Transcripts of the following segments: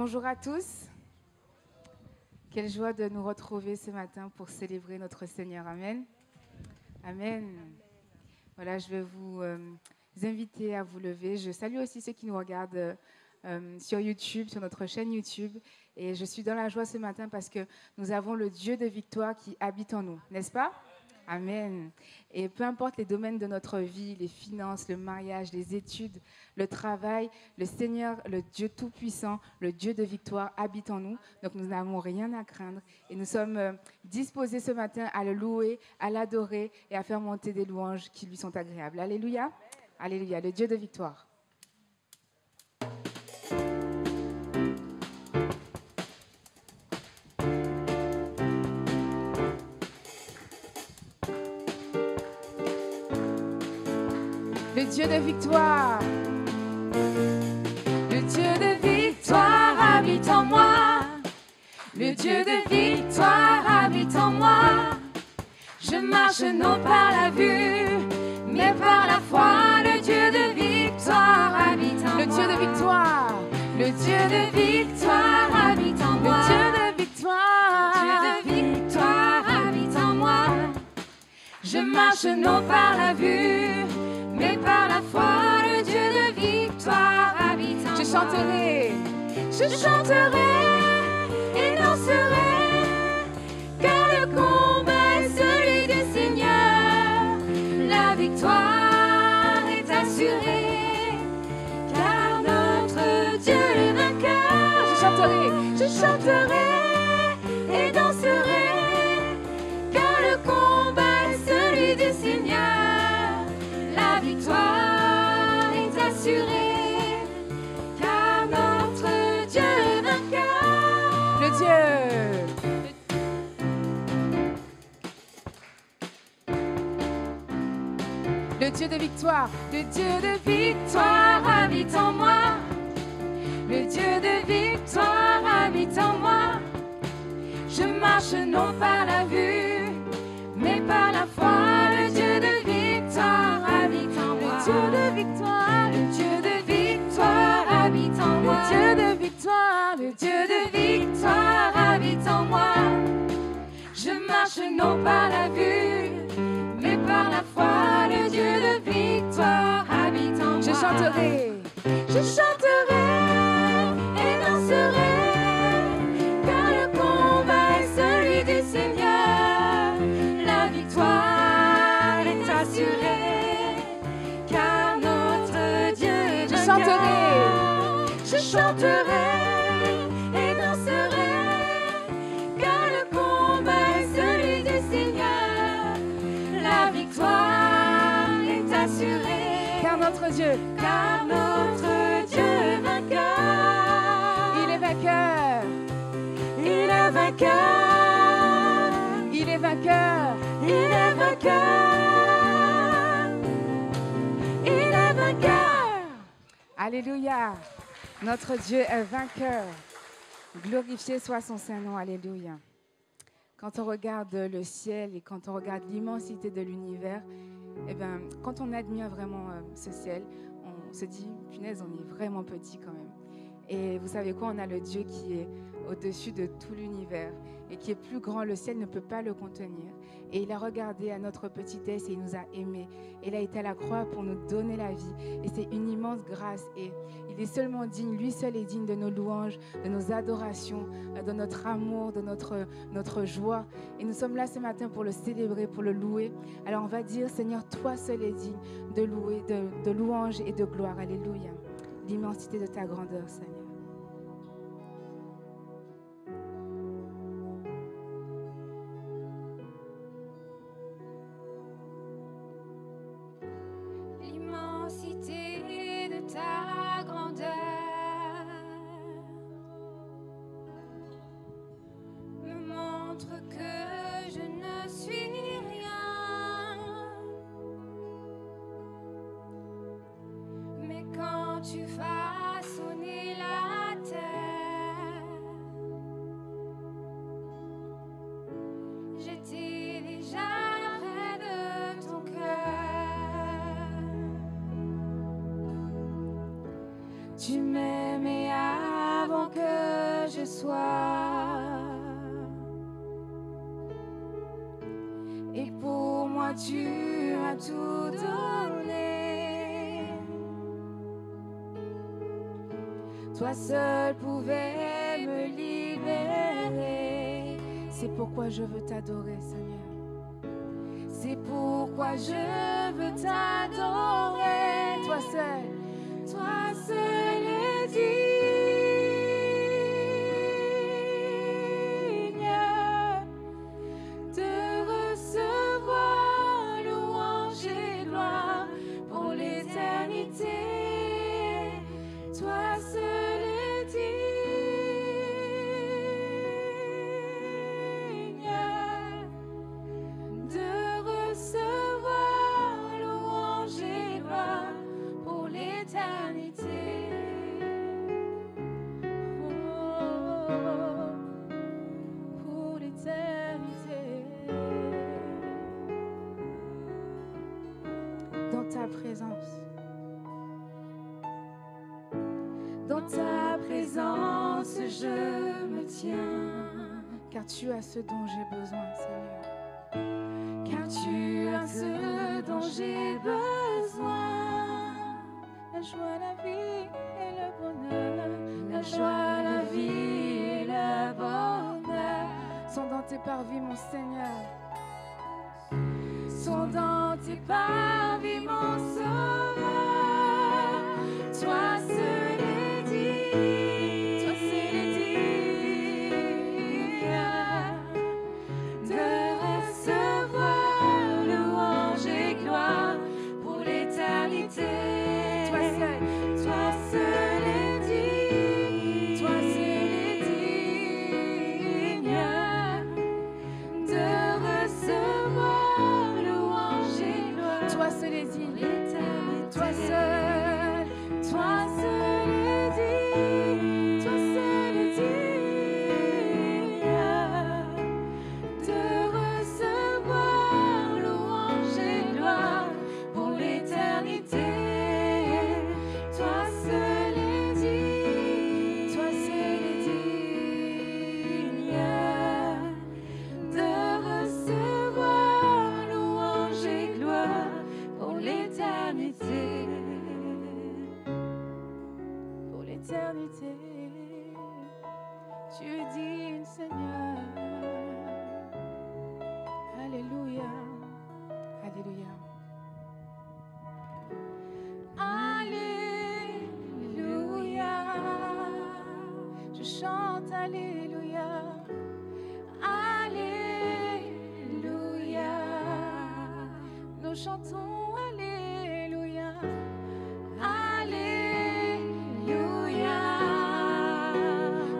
Bonjour à tous. Quelle joie de nous retrouver ce matin pour célébrer notre Seigneur. Amen. Amen. Voilà, je vais vous inviter à vous lever. Je salue aussi ceux qui nous regardent sur YouTube, sur notre chaîne YouTube. Et je suis dans la joie ce matin parce que nous avons le Dieu de victoire qui habite en nous, n'est-ce pas? Amen. Et peu importe les domaines de notre vie, les finances, le mariage, les études, le travail, le Seigneur, le Dieu Tout-Puissant, le Dieu de victoire habite en nous. Donc nous n'avons rien à craindre. Et nous sommes disposés ce matin à le louer, à l'adorer et à faire monter des louanges qui lui sont agréables. Alléluia. Alléluia, le Dieu de victoire. Le Dieu de victoire. Le Dieu de victoire habite en moi. Le Dieu de victoire habite en moi. Je marche non par la vue, mais par la foi. Le Dieu de victoire habite en moi. Le Dieu de victoire. Le Dieu de victoire habite en moi. Le Dieu de victoire. Le Dieu de victoire habite en moi. Je marche non par la vue, mais par la foi. Le Dieu de victoire habite en moi. Je chanterai et danserai, car le combat est celui du Seigneur. La victoire est assurée, car notre Dieu est vainqueur. Je chanterai et danserai, car le combat est celui du Seigneur. La victoire est assurée, car notre Dieu est vainqueur. Le Dieu de victoire, le Dieu de victoire habite en moi. Le Dieu de victoire habite en moi. Je marche non par la vue, mais par la foi. Le Dieu de victoire habite en moi. Le Dieu de victoire, le Dieu de victoire habite en moi. Le Dieu de victoire, le Dieu de victoire habite en moi. Je marche non par la vue, mais par la foi. Le Dieu de victoire habite en moi. Je chanterai et danserai, car le combat est celui du Seigneur. La victoire est assurée, car notre Dieu est vainqueur. Je chanterai et danserai, car le combat est celui du Seigneur. La victoire est assurée, car notre Dieu est vainqueur. Il est vainqueur. Il est vainqueur. Il est vainqueur. Il est vainqueur. Il est vainqueur. Alléluia. Notre Dieu est vainqueur. Glorifié soit son Saint-Nom. Alléluia. Quand on regarde le ciel et quand on regarde l'immensité de l'univers, eh ben, quand on admire vraiment ce ciel, on se dit, punaise, on est vraiment petit quand même. Et vous savez quoi, on a le Dieu qui est au-dessus de tout l'univers et qui est plus grand. Le ciel ne peut pas le contenir. Et il a regardé à notre petitesse et il nous a aimés. Et il a été à la croix pour nous donner la vie. Et c'est une immense grâce. Et il est seulement digne, lui seul est digne de nos louanges, de nos adorations, de notre amour, de notre joie. Et nous sommes là ce matin pour le célébrer, pour le louer. Alors on va dire, Seigneur, toi seul es digne de louer, de louanges et de gloire. Alléluia. L'immensité de ta grandeur, Seigneur. L'immensité de ta grandeur me montre que je ne suis rien. Mais quand tu façonnais la terre, j'étais déjà près de ton cœur. Tu m'aimais avant que que je sois. Et pour moi tu as tout donné. Toi seul pouvais me libérer. C'est pourquoi je veux t'adorer, Seigneur. C'est pourquoi je veux t'adorer. Toi seul est digne de recevoir louange et gloire pour l'éternité. Toi seul est digne de recevoir louange et gloire pour l'éternité. Oh, pour l'éternité. Dans ta présence. Dans ta présence, je me tiens. Car tu as ce dont j'ai besoin, Seigneur. Car tu as ce dont j'ai besoin. La joie, la vie et le bonheur. La joie, la vie et le bonheur sont dans tes parvis, mon Seigneur. Sont dans tes parvis, mon Sauveur. Toi seul est digne, toi seul est digne de recevoir louange et gloire pour l'éternité. Toi seul est digne, toi seul est digne de recevoir louange et gloire. Toi seul est digne, toi seul est digne, toi seul est digne de recevoir louange et gloire pour l'éternité. Toi seul est digne, toi seul est digne de recevoir louange et gloire pour l'éternité. Pour l'éternité, tu es digne, Seigneur. Alléluia, alléluia. Alléluia, je chante Alléluia. Alléluia, nous chantons Alléluia. Alléluia,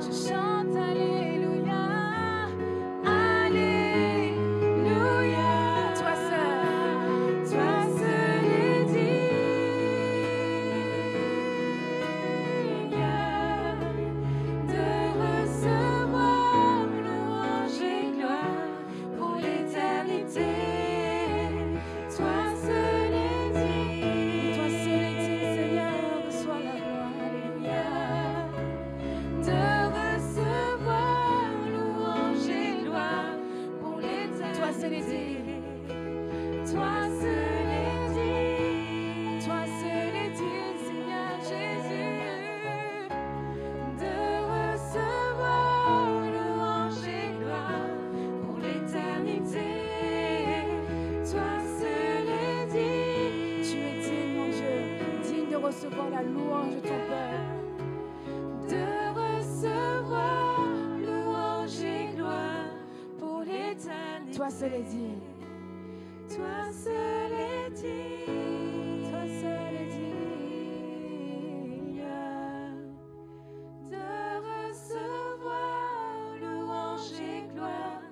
je chante Alléluia. Alléluia, toi seul est digne de recevoir louange et gloire pour l'éternité. Toi seul est digne, Seigneur, reçois la gloire. Alléluia, de recevoir louange et gloire pour l'éternité. Toi seul est digne, toi seul est digne, toi seul est digne, Seigneur Jésus, de recevoir louange et gloire pour l'éternité. Toi seul est digne, tu es digne, mon Dieu, digne de recevoir la louange de ton peuple. De recevoir louange et gloire pour l'éternité. Toi seul est digne. Toi seul est digne. Toi seul est digne de recevoir louange et gloire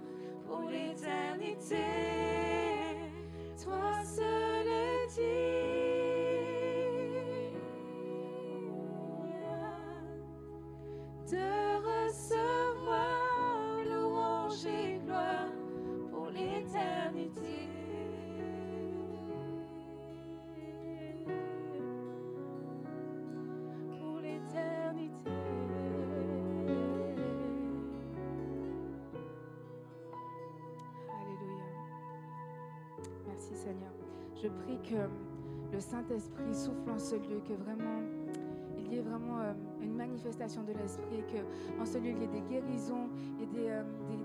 pour l'éternité. Toi seul est digne de recevoir louange et gloire pour l'éternité. Pour l'éternité. je prie que le Saint-Esprit souffle en ce lieu, que vraiment il y ait vraiment une manifestation de l'Esprit, et qu'en ce lieu il y ait des guérisons, il y ait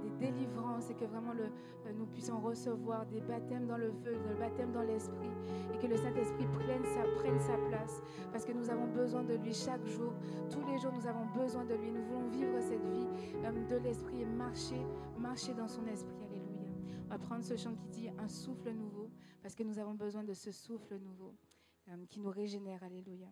des délivrances, et que vraiment nous puissions recevoir des baptêmes dans le feu, des baptêmes dans l'Esprit, et que le Saint-Esprit prenne sa place, parce que nous avons besoin de lui chaque jour. Tous les jours nous avons besoin de lui. Nous voulons vivre cette vie de l'Esprit et marcher dans son Esprit. Alléluia. On va prendre ce chant qui dit un souffle nouveau, parce que nous avons besoin de ce souffle nouveau qui nous régénère. Alléluia.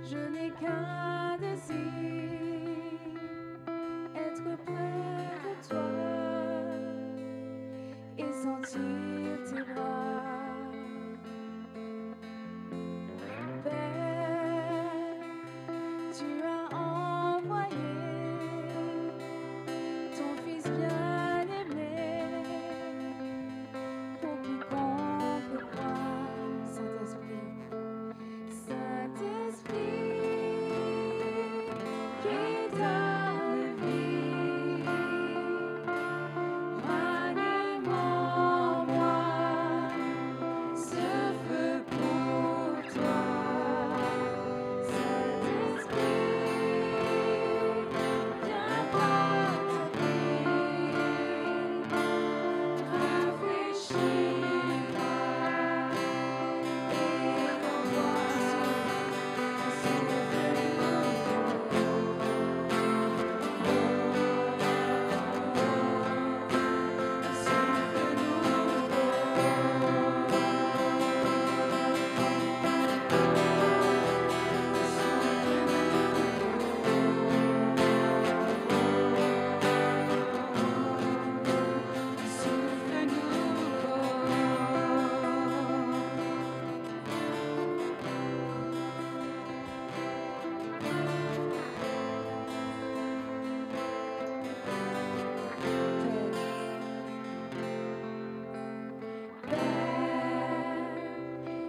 Je n'ai qu'un désir, être près de toi et sentir tes bras. Père, tu as envoyé ton Fils bien-aimé pour quiconque croit. Saint-Esprit, qui donne vie, ranime en moi ce feu pour toi. Saint-Esprit, viens par ta vie, rafraîchis-moi et envoie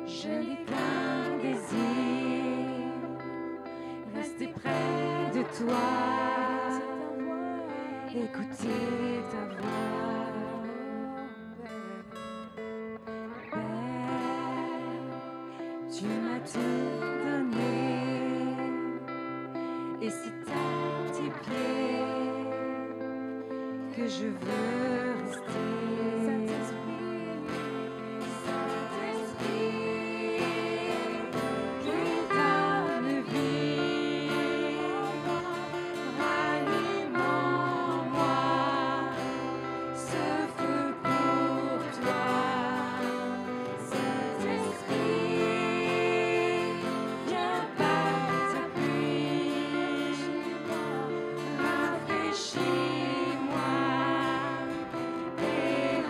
je n'ai qu'un désir, rester près de toi, écouter ta voix. Père, tu m'as tout donné, et c'est à tes pieds que je veux rester. Rafraîchis-moi et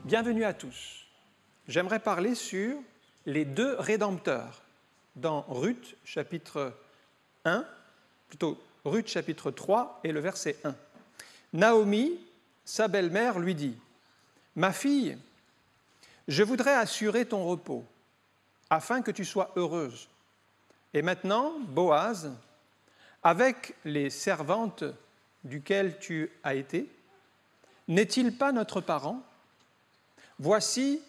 Bienvenue à tous. J'aimerais parler sur les deux rédempteurs dans Ruth chapitre 1, plutôt Ruth chapitre 3 et le verset 1. Naomi, sa belle-mère, lui dit « Ma fille, je voudrais assurer ton repos, afin que tu sois heureuse. Et maintenant, Boaz, avec les servantes duquel tu as été, n'est-il pas notre parent? Voici,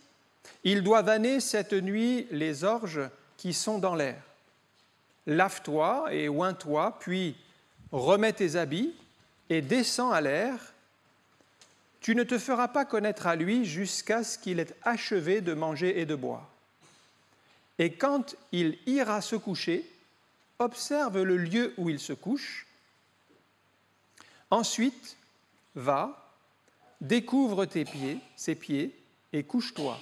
il doit vanner cette nuit les orges qui sont dans l'air. Lave-toi et oins-toi, puis remets tes habits et descends à l'air. Tu ne te feras pas connaître à lui jusqu'à ce qu'il ait achevé de manger et de boire. Et quand il ira se coucher, observe le lieu où il se couche. Ensuite, va, découvre ses pieds et couche-toi.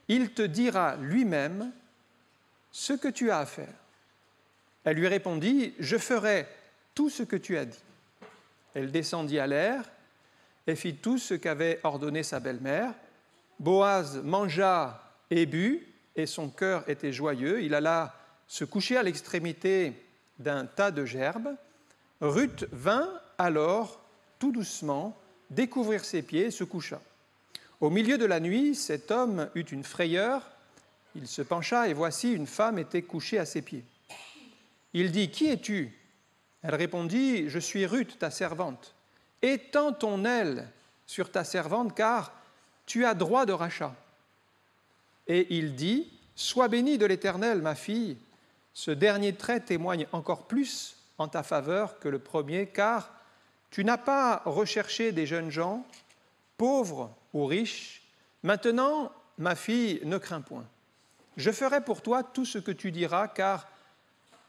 Il te dira lui-même ce que tu as à faire. Elle lui répondit, je ferai tout ce que tu as dit. Elle descendit à l'air et fit tout ce qu'avait ordonné sa belle-mère. Boaz mangea et but, et son cœur était joyeux. Il alla se coucher à l'extrémité d'un tas de gerbes. Ruth vint alors, tout doucement, découvrir ses pieds et se coucha. Au milieu de la nuit, cet homme eut une frayeur. Il se pencha et voici, une femme était couchée à ses pieds. Il dit, « Qui es-tu » Elle répondit, « Je suis Ruth, ta servante. Étends ton aile sur ta servante, car tu as droit de rachat. » Et il dit, « Sois bénie de l'Éternel, ma fille. Ce dernier trait témoigne encore plus en ta faveur que le premier, car tu n'as pas recherché des jeunes gens, pauvres ou riches. Maintenant, ma fille, ne crains point. Je ferai pour toi tout ce que tu diras, car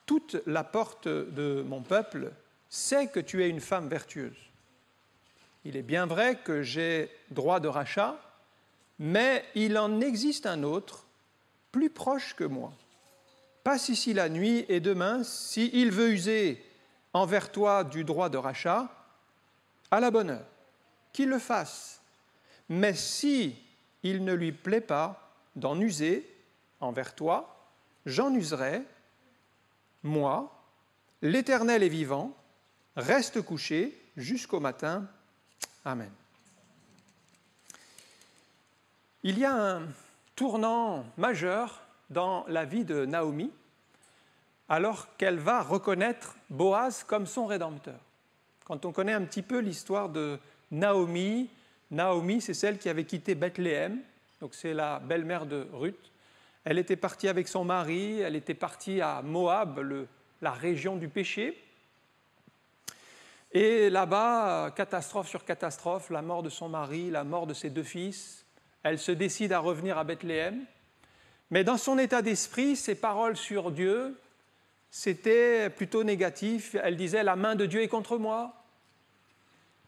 toute la porte de mon peuple sait que tu es une femme vertueuse. Il est bien vrai que j'ai droit de rachat, mais il en existe un autre, plus proche que moi. Passe ici la nuit, et demain, s'il veut user envers toi du droit de rachat, à la bonne heure, qu'il le fasse. Mais si il ne lui plaît pas d'en user envers toi, j'en userai, moi, l'Éternel est vivant, reste couché jusqu'au matin. Amen. Il y a un tournant majeur dans la vie de Naomi, alors qu'elle va reconnaître Boaz comme son rédempteur. Quand on connaît un petit peu l'histoire de Naomi, Naomi, c'est celle qui avait quitté Bethléem, donc c'est la belle-mère de Ruth. Elle était partie avec son mari, elle était partie à Moab, la région du péché. Et là-bas, catastrophe sur catastrophe, la mort de son mari, la mort de ses 2 fils. Elle se décide à revenir à Bethléem. Mais dans son état d'esprit, ses paroles sur Dieu, c'était plutôt négatif. Elle disait « La main de Dieu est contre moi ».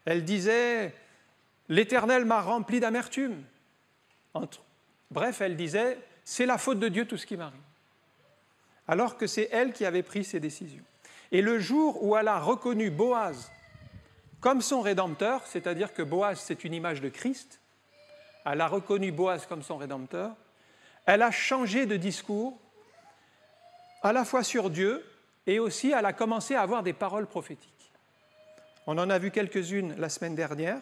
Elle disait « L'Éternel m'a rempli d'amertume ». Bref, elle disait « C'est la faute de Dieu tout ce qui m'arrive ». Alors que c'est elle qui avait pris ces décisions. Et le jour où elle a reconnu Boaz comme son rédempteur, c'est-à-dire que Boaz, c'est une image de Christ, elle a reconnu Boaz comme son rédempteur, elle a changé de discours, à la fois sur Dieu, et aussi elle a commencé à avoir des paroles prophétiques. On en a vu quelques-unes la semaine dernière,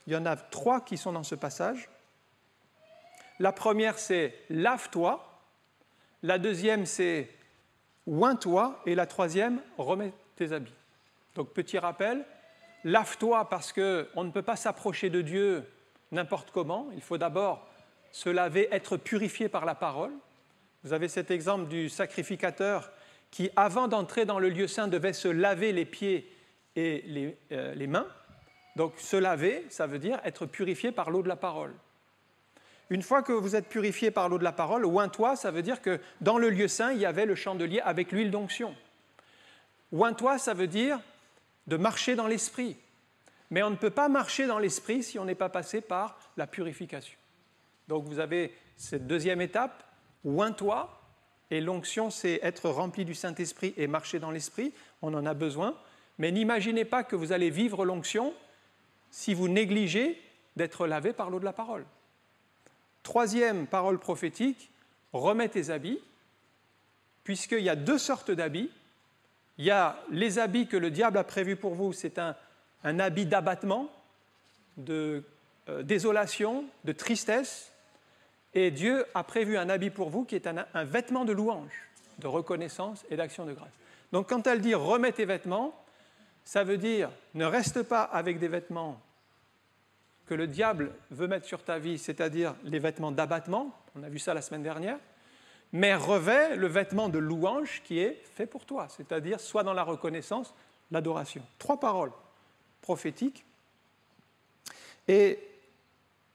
il y en a 3 qui sont dans ce passage. La première, c'est « lave-toi », la deuxième, c'est « oins-toi » et la troisième, « remets tes habits ». Donc petit rappel, lave-toi parce qu'on ne peut pas s'approcher de Dieu n'importe comment, il faut d'abord se laver, être purifié par la parole. Vous avez cet exemple du sacrificateur qui, avant d'entrer dans le lieu saint, devait se laver les pieds et les mains. Donc se laver, ça veut dire être purifié par l'eau de la parole. Une fois que vous êtes purifié par l'eau de la parole, oins-toi, ça veut dire que dans le lieu saint, il y avait le chandelier avec l'huile d'onction. Oins-toi, ça veut dire de marcher dans l'esprit. Mais on ne peut pas marcher dans l'esprit si on n'est pas passé par la purification. Donc vous avez cette deuxième étape, oins-toi, et l'onction, c'est être rempli du Saint-Esprit et marcher dans l'esprit. On en a besoin. Mais n'imaginez pas que vous allez vivre l'onction si vous négligez d'être lavé par l'eau de la parole. Troisième parole prophétique, remets tes habits, puisqu'il y a deux sortes d'habits. Il y a les habits que le diable a prévus pour vous, c'est un habit d'abattement, de désolation, de tristesse, et Dieu a prévu un habit pour vous qui est un vêtement de louange, de reconnaissance et d'action de grâce. Donc quand elle dit « remets tes vêtements », ça veut dire ne reste pas avec des vêtements que le diable veut mettre sur ta vie, c'est-à-dire les vêtements d'abattement, on a vu ça la semaine dernière, mais revêt le vêtement de louange qui est fait pour toi, c'est-à-dire soit dans la reconnaissance, l'adoration. 3 paroles prophétiques. Et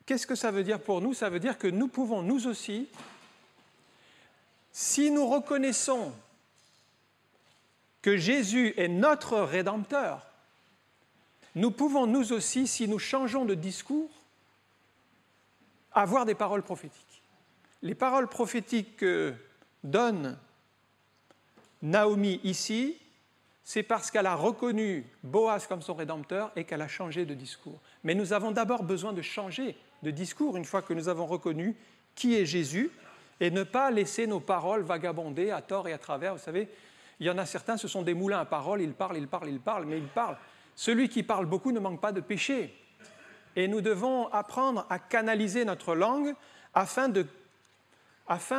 qu'est-ce que ça veut dire pour nous? Ça veut dire que nous pouvons, nous aussi, si nous reconnaissons que Jésus est notre Rédempteur, nous pouvons, nous aussi, si nous changeons de discours, avoir des paroles prophétiques. Les paroles prophétiques que donne Naomi ici, c'est parce qu'elle a reconnu Boaz comme son Rédempteur et qu'elle a changé de discours. Mais nous avons d'abord besoin de changer de discours une fois que nous avons reconnu qui est Jésus et ne pas laisser nos paroles vagabonder à tort et à travers. Vous savez, il y en a certains, ce sont des moulins à paroles, ils parlent, mais ils parlent. Celui qui parle beaucoup ne manque pas de péché. Et nous devons apprendre à canaliser notre langue afin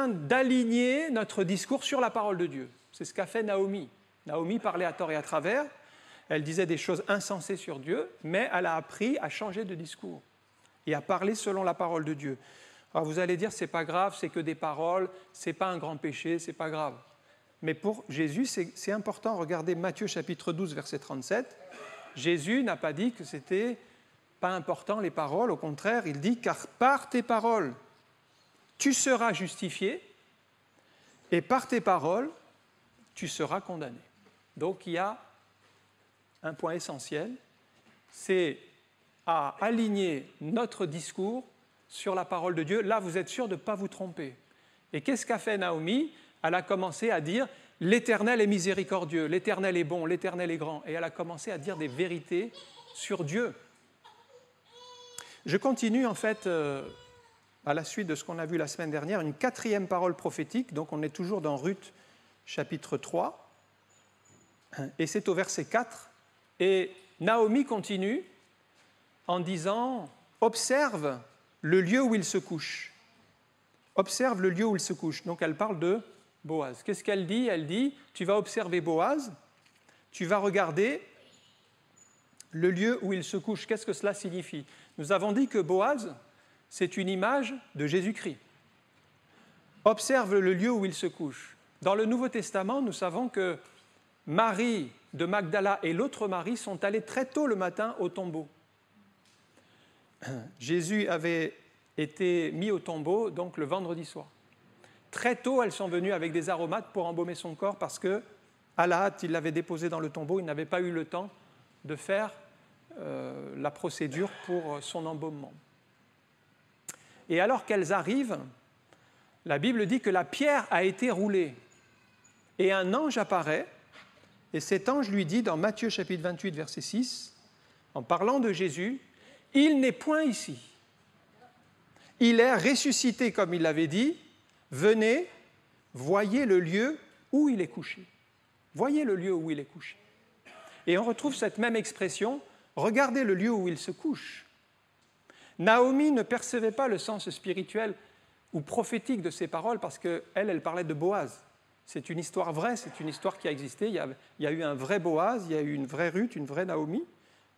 d'aligner notre discours sur la parole de Dieu. C'est ce qu'a fait Naomi. Naomi parlait à tort et à travers, elle disait des choses insensées sur Dieu, mais elle a appris à changer de discours et à parler selon la parole de Dieu. Alors vous allez dire, c'est pas grave, c'est que des paroles, c'est pas un grand péché, c'est pas grave. Mais pour Jésus, c'est important. Regardez Matthieu chapitre 12, verset 37. Jésus n'a pas dit que c'était pas important les paroles, au contraire, il dit « Car par tes paroles, tu seras justifié, et par tes paroles, tu seras condamné. » Donc il y a un point essentiel, c'est à aligner notre discours sur la parole de Dieu. Là, vous êtes sûr de ne pas vous tromper. Et qu'est-ce qu'a fait Naomi? Elle a commencé à dire « L'Éternel est miséricordieux, l'Éternel est bon, l'Éternel est grand. » Et elle a commencé à dire des vérités sur Dieu. Je continue en fait, à la suite de ce qu'on a vu la semaine dernière, une 4e parole prophétique. Donc on est toujours dans Ruth chapitre 3. Et c'est au verset 4. Et Naomi continue en disant « Observe le lieu où il se couche. » Observe le lieu où il se couche. Donc elle parle de Boaz. Qu'est-ce qu'elle dit? Elle dit, tu vas observer Boaz, tu vas regarder le lieu où il se couche. Qu'est-ce que cela signifie? Nous avons dit que Boaz, c'est une image de Jésus-Christ. Observe le lieu où il se couche. Dans le Nouveau Testament, nous savons que Marie de Magdala et l'autre Marie sont allées très tôt le matin au tombeau. Jésus avait été mis au tombeau, donc le vendredi soir. Très tôt, elles sont venues avec des aromates pour embaumer son corps parce que, à la hâte, il l'avait déposé dans le tombeau, il n'avait pas eu le temps de faire la procédure pour son embaumement. Et alors qu'elles arrivent, la Bible dit que la pierre a été roulée. Et un ange apparaît, et cet ange lui dit, dans Matthieu chapitre 28, verset 6, en parlant de Jésus, « Il n'est point ici. Il est ressuscité, comme il l'avait dit. Venez, voyez le lieu où il est couché. » Voyez le lieu où il est couché. Et on retrouve cette même expression, « Regardez le lieu où il se couche. » Naomi ne percevait pas le sens spirituel ou prophétique de ces paroles parce qu'elle parlait de Boaz. C'est une histoire vraie, c'est une histoire qui a existé. Il y a eu un vrai Boaz, il y a eu une vraie Ruth, une vraie Naomi.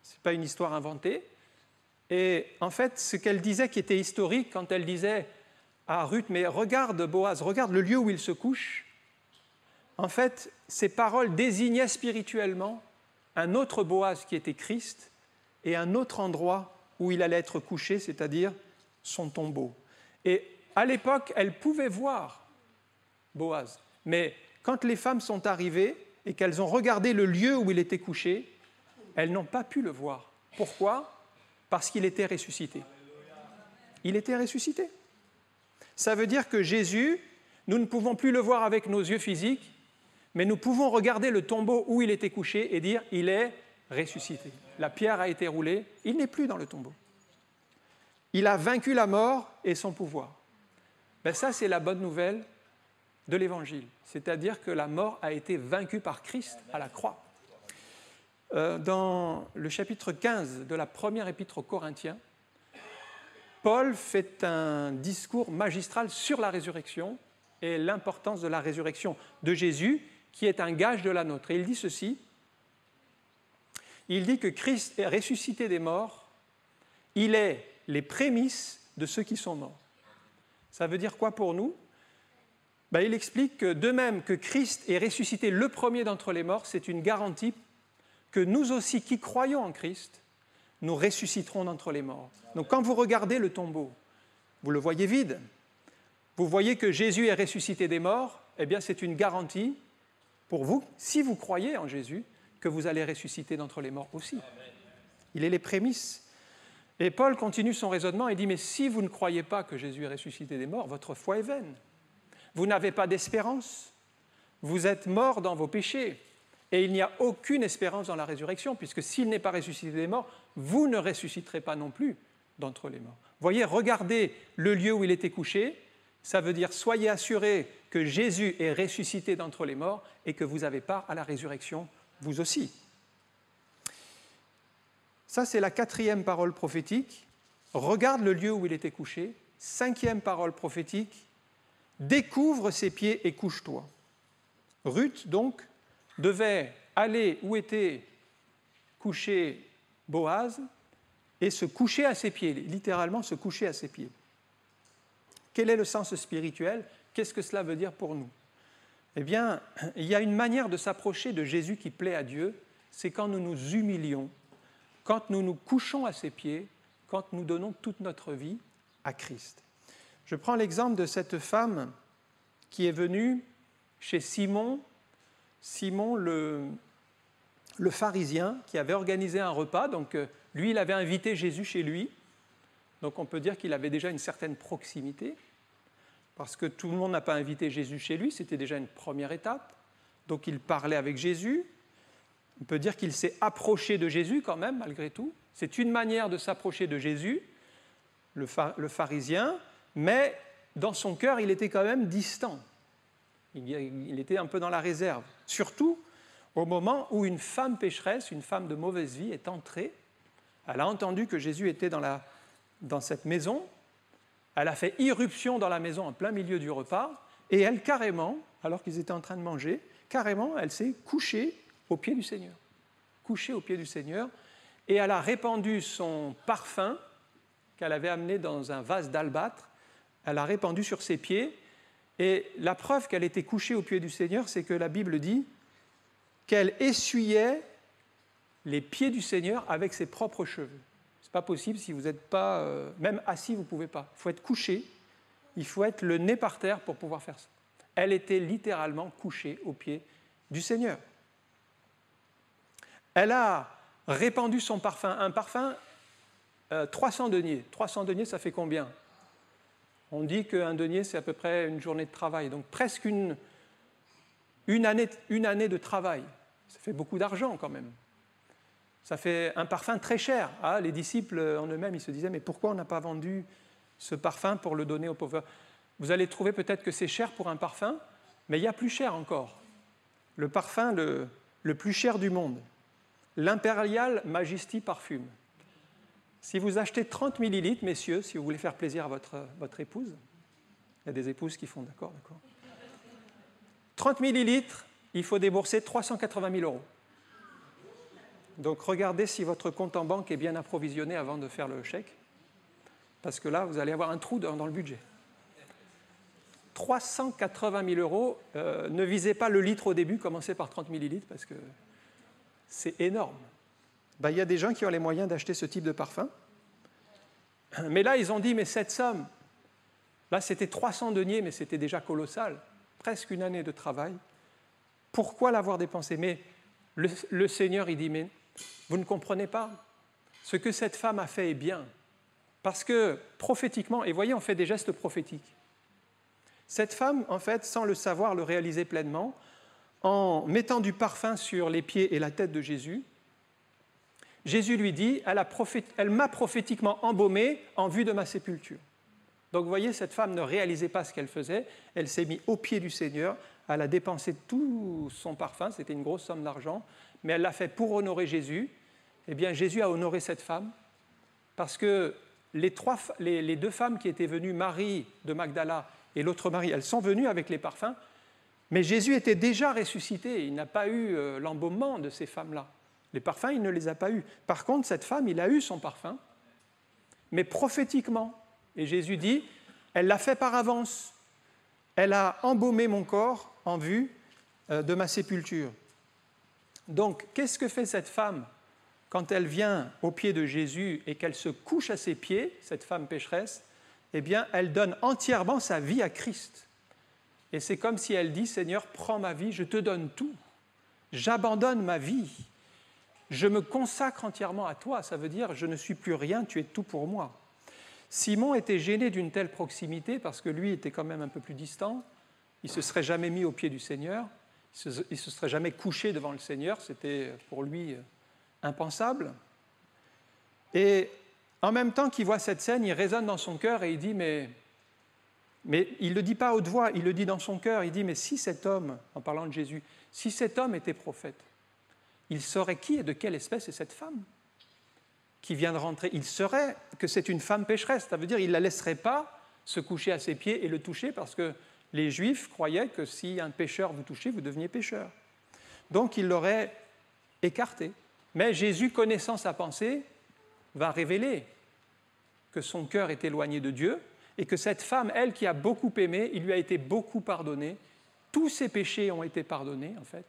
Ce n'est pas une histoire inventée. Et en fait, ce qu'elle disait qui était historique, quand elle disait à Ruth, mais regarde Boaz, regarde le lieu où il se couche, en fait, ces paroles désignaient spirituellement un autre Boaz qui était Christ et un autre endroit où il allait être couché, c'est-à-dire son tombeau. Et à l'époque, elle pouvait voir Boaz. Mais quand les femmes sont arrivées et qu'elles ont regardé le lieu où il était couché, elles n'ont pas pu le voir. Pourquoi? Parce qu'il était ressuscité. Il était ressuscité. Ça veut dire que Jésus, nous ne pouvons plus le voir avec nos yeux physiques, mais nous pouvons regarder le tombeau où il était couché et dire « il est ressuscité ». La pierre a été roulée, il n'est plus dans le tombeau. Il a vaincu la mort et son pouvoir. Ben ça, c'est la bonne nouvelle de l'Évangile. C'est-à-dire que la mort a été vaincue par Christ à la croix. Dans le chapitre 15 de la première épître aux Corinthiens, Paul fait un discours magistral sur la résurrection et l'importance de la résurrection de Jésus, qui est un gage de la nôtre. Et il dit ceci, il dit que Christ est ressuscité des morts, il est les prémices de ceux qui sont morts. Ça veut dire quoi pour nous? Ben, il explique que de même que Christ est ressuscité le premier d'entre les morts, c'est une garantie que nous aussi qui croyons en Christ, nous ressusciterons d'entre les morts. Donc quand vous regardez le tombeau, vous le voyez vide, vous voyez que Jésus est ressuscité des morts, eh bien c'est une garantie pour vous, si vous croyez en Jésus, que vous allez ressusciter d'entre les morts aussi. Il est les prémices. Et Paul continue son raisonnement et dit, mais si vous ne croyez pas que Jésus est ressuscité des morts, votre foi est vaine. Vous n'avez pas d'espérance. Vous êtes morts dans vos péchés. Et il n'y a aucune espérance dans la résurrection, puisque s'il n'est pas ressuscité des morts, vous ne ressusciterez pas non plus d'entre les morts. Voyez, regardez le lieu où il était couché, ça veut dire soyez assurés que Jésus est ressuscité d'entre les morts et que vous avez part à la résurrection, vous aussi. Ça, c'est la 4e parole prophétique. Regarde le lieu où il était couché. 5e parole prophétique. Découvre ses pieds et couche-toi. Ruth, donc, devait aller où était couché Boaz et se coucher à ses pieds, littéralement se coucher à ses pieds. Quel est le sens spirituel? Qu'est-ce que cela veut dire pour nous? Eh bien, il y a une manière de s'approcher de Jésus qui plaît à Dieu, c'est quand nous nous humilions, quand nous nous couchons à ses pieds, quand nous donnons toute notre vie à Christ. Je prends l'exemple de cette femme qui est venue chez Simon le pharisien, qui avait organisé un repas. Donc, lui, il avait invité Jésus chez lui. Donc, on peut dire qu'il avait déjà une certaine proximité, parce que tout le monde n'a pas invité Jésus chez lui, c'était déjà une première étape. Donc, il parlait avec Jésus. On peut dire qu'il s'est approché de Jésus quand même, malgré tout. C'est une manière de s'approcher de Jésus, le pharisien, mais dans son cœur, il était quand même distant. Il était un peu dans la réserve. Surtout au moment où une femme pécheresse, une femme de mauvaise vie est entrée. Elle a entendu que Jésus était dans cette maison. Elle a fait irruption dans la maison en plein milieu du repas. Et elle, carrément, alors qu'ils étaient en train de manger, carrément, elle s'est couchée aux pieds du Seigneur. Couchée aux pieds du Seigneur. Et elle a répandu son parfum qu'elle avait amené dans un vase d'albâtre. Elle a répandu sur ses pieds. Et la preuve qu'elle était couchée aux pieds du Seigneur, c'est que la Bible dit qu'elle essuyait les pieds du Seigneur avec ses propres cheveux. Ce n'est pas possible si vous n'êtes pas... même assis, vous ne pouvez pas. Il faut être couché, il faut être le nez par terre pour pouvoir faire ça. Elle était littéralement couchée aux pieds du Seigneur. Elle a répandu son parfum. Un parfum, 300 deniers. 300 deniers, ça fait combien? On dit qu'un denier, c'est à peu près une journée de travail. Donc presque une année de travail. Ça fait beaucoup d'argent quand même. Ça fait un parfum très cher. Ah, les disciples en eux-mêmes, ils se disaient, mais pourquoi on n'a pas vendu ce parfum pour le donner aux pauvres? Vous allez trouver peut-être que c'est cher pour un parfum, mais il y a plus cher encore. Le parfum le plus cher du monde. L'Imperial Majesty Parfum. Si vous achetez 30 millilitres, messieurs, si vous voulez faire plaisir à votre épouse, il y a des épouses qui font d'accord. 30 millilitres, il faut débourser 380 000 €. Donc regardez si votre compte en banque est bien approvisionné avant de faire le chèque, parce que là, vous allez avoir un trou dans le budget. 380 000 €, ne visez pas le litre au début, commencez par 30 millilitres, parce que c'est énorme. Ben, il y a des gens qui ont les moyens d'acheter ce type de parfum. Mais là, ils ont dit, mais cette somme, là, c'était 300 deniers, mais c'était déjà colossal, presque une année de travail. Pourquoi l'avoir dépensé? Mais le Seigneur, il dit, mais vous ne comprenez pas. Ce que cette femme a fait est bien. Parce que prophétiquement, et voyez, on fait des gestes prophétiques. Cette femme, en fait, sans le savoir, le réaliser pleinement, en mettant du parfum sur les pieds et la tête de Jésus, Jésus lui dit, elle m'a prophétiquement embaumé en vue de ma sépulture. Donc vous voyez, cette femme ne réalisait pas ce qu'elle faisait. Elle s'est mise aux pieds du Seigneur. Elle a dépensé tout son parfum. C'était une grosse somme d'argent. Mais elle l'a fait pour honorer Jésus. Eh bien, Jésus a honoré cette femme parce que les deux femmes qui étaient venues, Marie de Magdala et l'autre Marie, elles sont venues avec les parfums. Mais Jésus était déjà ressuscité. Il n'a pas eu l'embaumement de ces femmes-là. Les parfums, il ne les a pas eus. Par contre, cette femme, il a eu son parfum, mais prophétiquement. Et Jésus dit, elle l'a fait par avance. Elle a embaumé mon corps en vue de ma sépulture. Donc, qu'est-ce que fait cette femme quand elle vient aux pieds de Jésus et qu'elle se couche à ses pieds, cette femme pécheresse? Eh bien, elle donne entièrement sa vie à Christ. Et c'est comme si elle dit, Seigneur, prends ma vie, je te donne tout. J'abandonne ma vie. Je me consacre entièrement à toi. Ça veut dire, je ne suis plus rien, tu es tout pour moi. Simon était gêné d'une telle proximité parce que lui était quand même un peu plus distant. Il ne se serait jamais mis aux pieds du Seigneur. Il ne se serait jamais couché devant le Seigneur. C'était pour lui impensable. Et en même temps qu'il voit cette scène, il résonne dans son cœur et il dit, mais il ne le dit pas à haute voix, il le dit dans son cœur. Il dit, mais si cet homme, en parlant de Jésus, si cet homme était prophète, il saurait qui et de quelle espèce est cette femme qui vient de rentrer. Il saurait que c'est une femme pécheresse. Ça veut dire qu'il ne la laisserait pas se coucher à ses pieds et le toucher parce que les Juifs croyaient que si un pécheur vous touchait, vous deveniez pécheur. Donc il l'aurait écarté. Mais Jésus, connaissant sa pensée, va révéler que son cœur est éloigné de Dieu et que cette femme, elle qui a beaucoup aimé, il lui a été beaucoup pardonné. Tous ses péchés ont été pardonnés, en fait.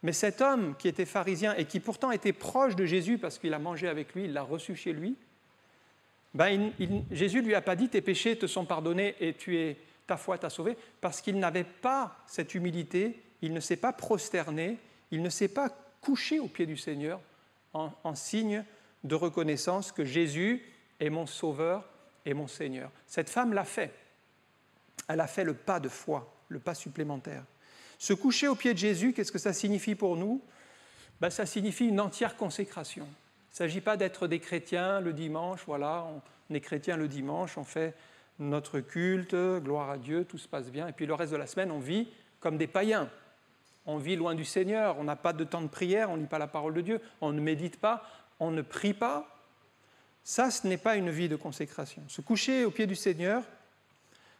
Mais cet homme qui était pharisien et qui pourtant était proche de Jésus parce qu'il a mangé avec lui, il l'a reçu chez lui, Jésus ne lui a pas dit « tes péchés te sont pardonnés et ta foi t'a sauvé » parce qu'il n'avait pas cette humilité, il ne s'est pas prosterné, il ne s'est pas couché aux pieds du Seigneur en signe de reconnaissance que Jésus est mon Sauveur et mon Seigneur. Cette femme l'a fait. Elle a fait le pas de foi, le pas supplémentaire. Se coucher aux pieds de Jésus, qu'est-ce que ça signifie pour nous ? Ça signifie une entière consécration. Il ne s'agit pas d'être des chrétiens le dimanche, voilà, on est chrétien le dimanche, on fait notre culte, gloire à Dieu, tout se passe bien, et puis le reste de la semaine, on vit comme des païens. On vit loin du Seigneur, on n'a pas de temps de prière, on ne lit pas la parole de Dieu, on ne médite pas, on ne prie pas. Ça, ce n'est pas une vie de consécration. Se coucher aux pieds du Seigneur,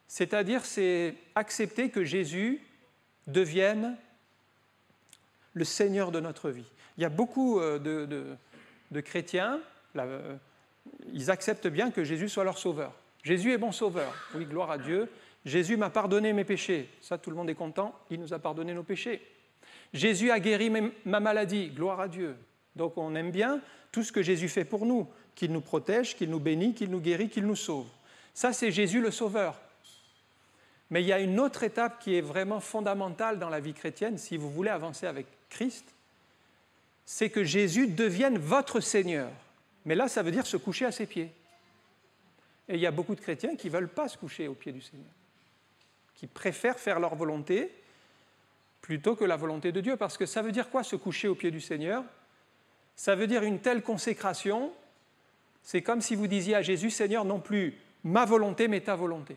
c'est-à-dire c'est accepter que Jésus devienne le Seigneur de notre vie. Il y a beaucoup de chrétiens, ils acceptent bien que Jésus soit leur sauveur. Jésus est mon sauveur, oui, gloire à Dieu. Jésus m'a pardonné mes péchés, ça tout le monde est content, il nous a pardonné nos péchés. Jésus a guéri ma maladie, gloire à Dieu. Donc on aime bien tout ce que Jésus fait pour nous, qu'il nous protège, qu'il nous bénit, qu'il nous guérit, qu'il nous sauve. Ça c'est Jésus le sauveur. Mais il y a une autre étape qui est vraiment fondamentale dans la vie chrétienne, si vous voulez avancer avec Christ, c'est que Jésus devienne votre Seigneur. Mais là, ça veut dire se coucher à ses pieds. Et il y a beaucoup de chrétiens qui ne veulent pas se coucher aux pieds du Seigneur, qui préfèrent faire leur volonté plutôt que la volonté de Dieu. Parce que ça veut dire quoi, se coucher aux pieds du Seigneur ? Ça veut dire une telle consécration, c'est comme si vous disiez à Jésus, Seigneur, non plus ma volonté, mais ta volonté.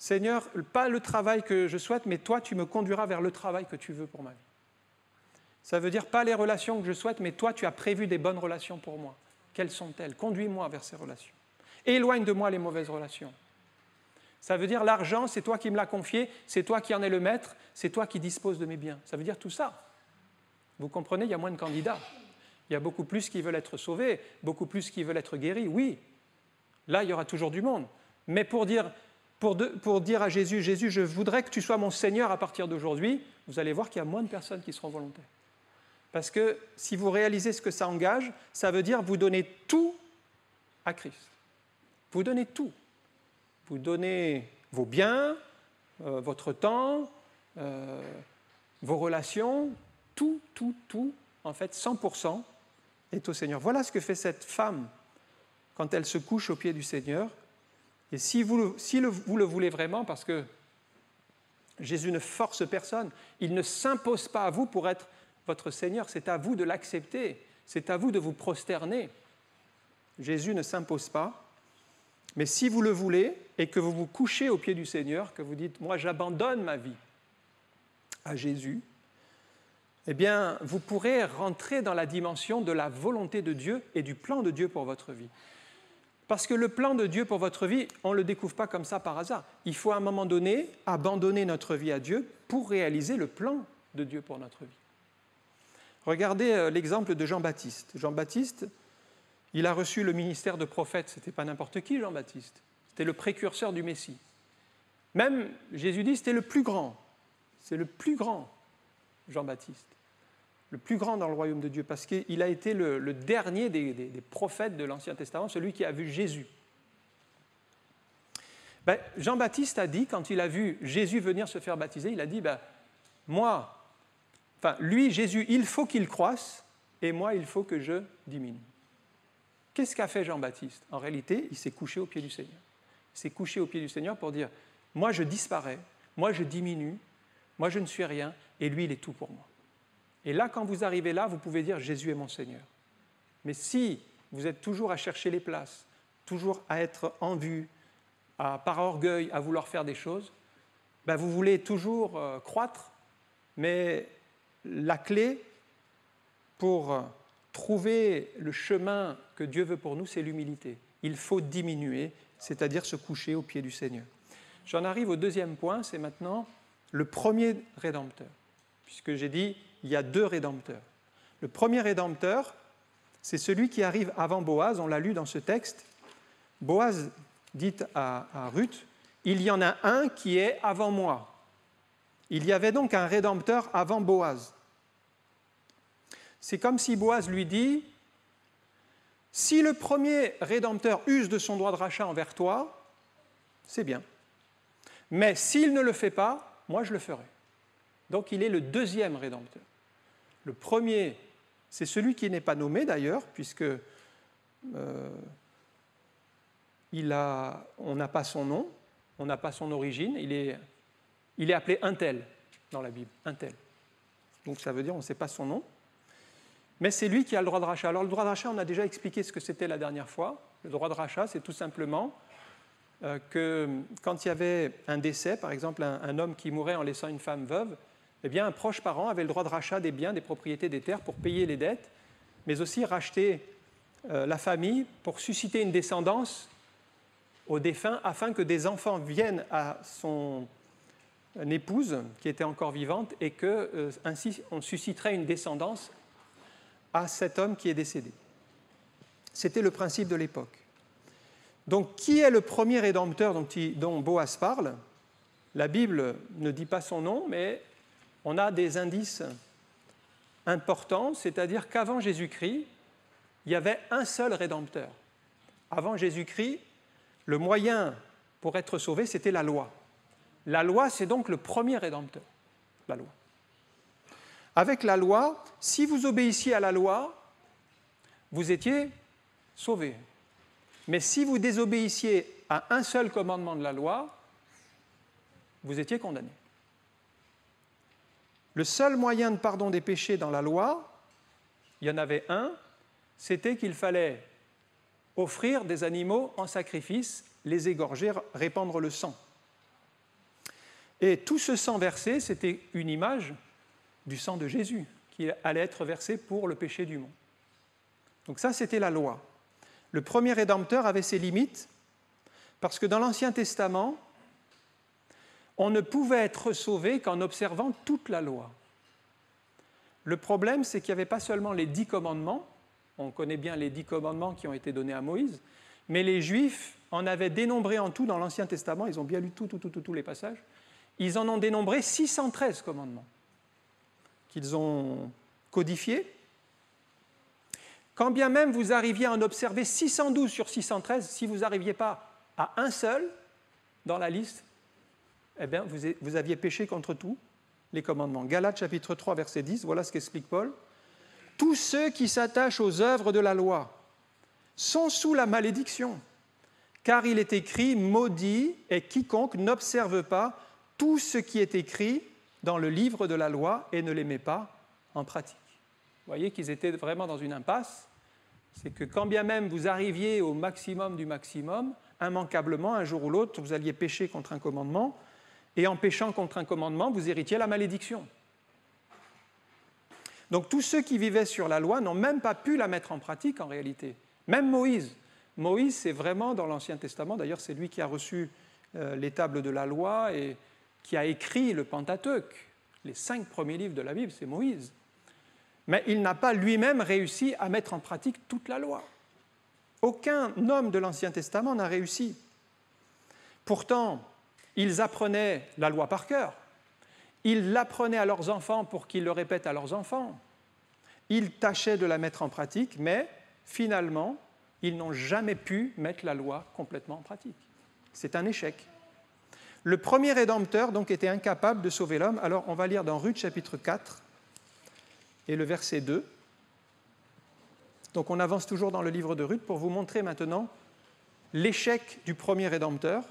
Seigneur, pas le travail que je souhaite, mais toi, tu me conduiras vers le travail que tu veux pour ma vie. Ça veut dire pas les relations que je souhaite, mais toi, tu as prévu des bonnes relations pour moi. Quelles sont-elles ? Conduis-moi vers ces relations. Éloigne de moi les mauvaises relations. Ça veut dire l'argent, c'est toi qui me l'as confié, c'est toi qui en es le maître, c'est toi qui disposes de mes biens. Ça veut dire tout ça. Vous comprenez, il y a moins de candidats. Il y a beaucoup plus qui veulent être sauvés, beaucoup plus qui veulent être guéris. Oui, là, il y aura toujours du monde. Mais pour dire à Jésus, Jésus, je voudrais que tu sois mon Seigneur à partir d'aujourd'hui, vous allez voir qu'il y a moins de personnes qui seront volontaires. Parce que si vous réalisez ce que ça engage, ça veut dire vous donner tout à Christ. Vous donnez tout. Vous donnez vos biens, votre temps, vos relations, tout, en fait 100% est au Seigneur. Voilà ce que fait cette femme quand elle se couche aux pieds du Seigneur. Et si vous le voulez vraiment, parce que Jésus ne force personne, il ne s'impose pas à vous pour être votre Seigneur, c'est à vous de l'accepter, c'est à vous de vous prosterner. Jésus ne s'impose pas. Mais si vous le voulez et que vous vous couchez aux pieds du Seigneur, que vous dites « moi j'abandonne ma vie à Jésus », eh bien vous pourrez rentrer dans la dimension de la volonté de Dieu et du plan de Dieu pour votre vie. Parce que le plan de Dieu pour votre vie, on ne le découvre pas comme ça par hasard. Il faut à un moment donné abandonner notre vie à Dieu pour réaliser le plan de Dieu pour notre vie. Regardez l'exemple de Jean-Baptiste. Jean-Baptiste, il a reçu le ministère de prophète. Ce n'était pas n'importe qui, Jean-Baptiste. C'était le précurseur du Messie. Même, Jésus dit, c'était le plus grand. C'est le plus grand, Jean-Baptiste. Le plus grand dans le royaume de Dieu, parce qu'il a été le dernier des prophètes de l'Ancien Testament, celui qui a vu Jésus. Jean-Baptiste a dit, quand il a vu Jésus venir se faire baptiser, il a dit, lui, Jésus, il faut qu'il croisse, et moi, il faut que je diminue. Qu'est-ce qu'a fait Jean-Baptiste? En réalité, il s'est couché aux pieds du Seigneur. Il s'est couché aux pieds du Seigneur pour dire, moi, je disparais, moi, je diminue, moi, je ne suis rien, et lui, il est tout pour moi. Et là, quand vous arrivez là, vous pouvez dire « Jésus est mon Seigneur ». Mais si vous êtes toujours à chercher les places, toujours à être en vue, par orgueil, à vouloir faire des choses, vous voulez toujours croître, mais la clé pour trouver le chemin que Dieu veut pour nous, c'est l'humilité. Il faut diminuer, c'est-à-dire se coucher aux pieds du Seigneur. J'en arrive au deuxième point, c'est maintenant le premier rédempteur. Puisque j'ai dit, il y a deux rédempteurs. Le premier rédempteur, c'est celui qui arrive avant Boaz, on l'a lu dans ce texte. Boaz dit à Ruth, « Il y en a un qui est avant moi ». Il y avait donc un rédempteur avant Boaz. C'est comme si Boaz lui dit, « Si le premier rédempteur use de son droit de rachat envers toi, c'est bien. Mais s'il ne le fait pas, moi je le ferai. » Donc il est le deuxième rédempteur. Le premier, c'est celui qui n'est pas nommé d'ailleurs, puisque on n'a pas son nom, on n'a pas son origine, il est appelé un tel dans la Bible, un tel. Donc ça veut dire on ne sait pas son nom, mais c'est lui qui a le droit de rachat. Alors le droit de rachat, on a déjà expliqué ce que c'était la dernière fois. Le droit de rachat, c'est tout simplement que quand il y avait un décès, par exemple un homme qui mourait en laissant une femme veuve, eh bien, un proche parent avait le droit de rachat des biens, des propriétés, des terres pour payer les dettes, mais aussi racheter la famille pour susciter une descendance au défunt afin que des enfants viennent à son épouse qui était encore vivante et qu'ainsi on susciterait une descendance à cet homme qui est décédé. C'était le principe de l'époque. Donc, qui est le premier rédempteur dont Boaz parle? La Bible ne dit pas son nom, mais on a des indices importants, c'est-à-dire qu'avant Jésus-Christ, il y avait un seul rédempteur. Avant Jésus-Christ, le moyen pour être sauvé, c'était la loi. La loi, c'est donc le premier rédempteur, la loi. Avec la loi, si vous obéissiez à la loi, vous étiez sauvés. Mais si vous désobéissiez à un seul commandement de la loi, vous étiez condamnés. Le seul moyen de pardon des péchés dans la loi, il y en avait un, c'était qu'il fallait offrir des animaux en sacrifice, les égorger, répandre le sang. Et tout ce sang versé, c'était une image du sang de Jésus qui allait être versé pour le péché du monde. Donc ça, c'était la loi. Le premier rédempteur avait ses limites parce que dans l'Ancien Testament, on ne pouvait être sauvé qu'en observant toute la loi. Le problème, c'est qu'il n'y avait pas seulement les 10 commandements, on connaît bien les 10 commandements qui ont été donnés à Moïse, mais les Juifs en avaient dénombré en tout dans l'Ancien Testament, ils ont bien lu tous les passages, ils en ont dénombré 613 commandements qu'ils ont codifiés. Quand bien même vous arriviez à en observer 612 sur 613, si vous n'arriviez pas à un seul dans la liste, eh bien, vous aviez péché contre tous les commandements. Galates chapitre 3, verset 10, voilà ce qu'explique Paul. « Tous ceux qui s'attachent aux œuvres de la loi sont sous la malédiction, car il est écrit « Maudit est quiconque n'observe pas tout ce qui est écrit dans le livre de la loi et ne les met pas en pratique. » Vous voyez qu'ils étaient vraiment dans une impasse. c'est que quand bien même vous arriviez au maximum du maximum, immanquablement, un jour ou l'autre, vous alliez pécher contre un commandement, et en péchant contre un commandement, vous héritiez la malédiction. Donc tous ceux qui vivaient sur la loi n'ont même pas pu la mettre en pratique en réalité. Même Moïse. Moïse, c'est vraiment dans l'Ancien Testament, d'ailleurs c'est lui qui a reçu les tables de la loi et qui a écrit le Pentateuque. Les 5 premiers livres de la Bible, c'est Moïse. Mais il n'a pas lui-même réussi à mettre en pratique toute la loi. Aucun homme de l'Ancien Testament n'a réussi. Pourtant, ils apprenaient la loi par cœur. Ils l'apprenaient à leurs enfants pour qu'ils le répètent à leurs enfants. Ils tâchaient de la mettre en pratique, mais finalement, ils n'ont jamais pu mettre la loi complètement en pratique. C'est un échec. Le premier Rédempteur donc était incapable de sauver l'homme. Alors on va lire dans Ruth chapitre 4 et le verset 2. Donc on avance toujours dans le livre de Ruth pour vous montrer maintenant l'échec du premier Rédempteur.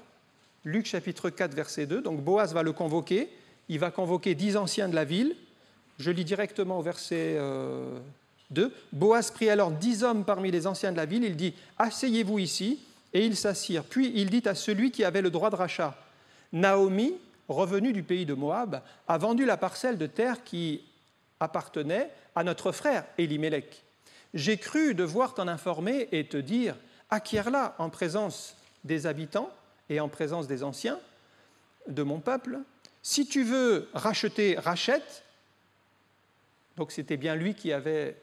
Luc chapitre 4 verset 2. Donc Boaz va le convoquer. Il va convoquer 10 anciens de la ville. Je lis directement au verset 2. Boaz prit alors 10 hommes parmi les anciens de la ville. Il dit « Asseyez-vous ici ». Et ils s'assirent. Puis il dit à celui qui avait le droit de rachat « Naomi, revenue du pays de Moab, a vendu la parcelle de terre qui appartenait à notre frère Élimélec. J'ai cru devoir t'en informer et te dire « Acquiers-la en présence des habitants et en présence des anciens de mon peuple. Si tu veux racheter, rachète. » Donc c'était bien lui qui avait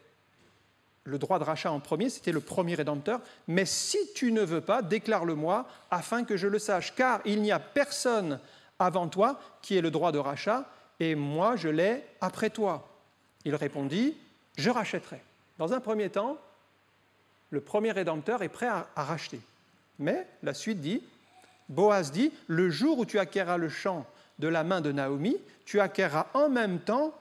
le droit de rachat en premier, c'était le premier Rédempteur. « Mais si tu ne veux pas, déclare-le-moi afin que je le sache, car il n'y a personne avant toi qui ait le droit de rachat, et moi je l'ai après toi. » Il répondit « Je rachèterai. » Dans un premier temps, le premier Rédempteur est prêt à racheter. Mais la suite dit, Boaz dit « Le jour où tu acquerras le champ de la main de Naomi, tu acquerras en même temps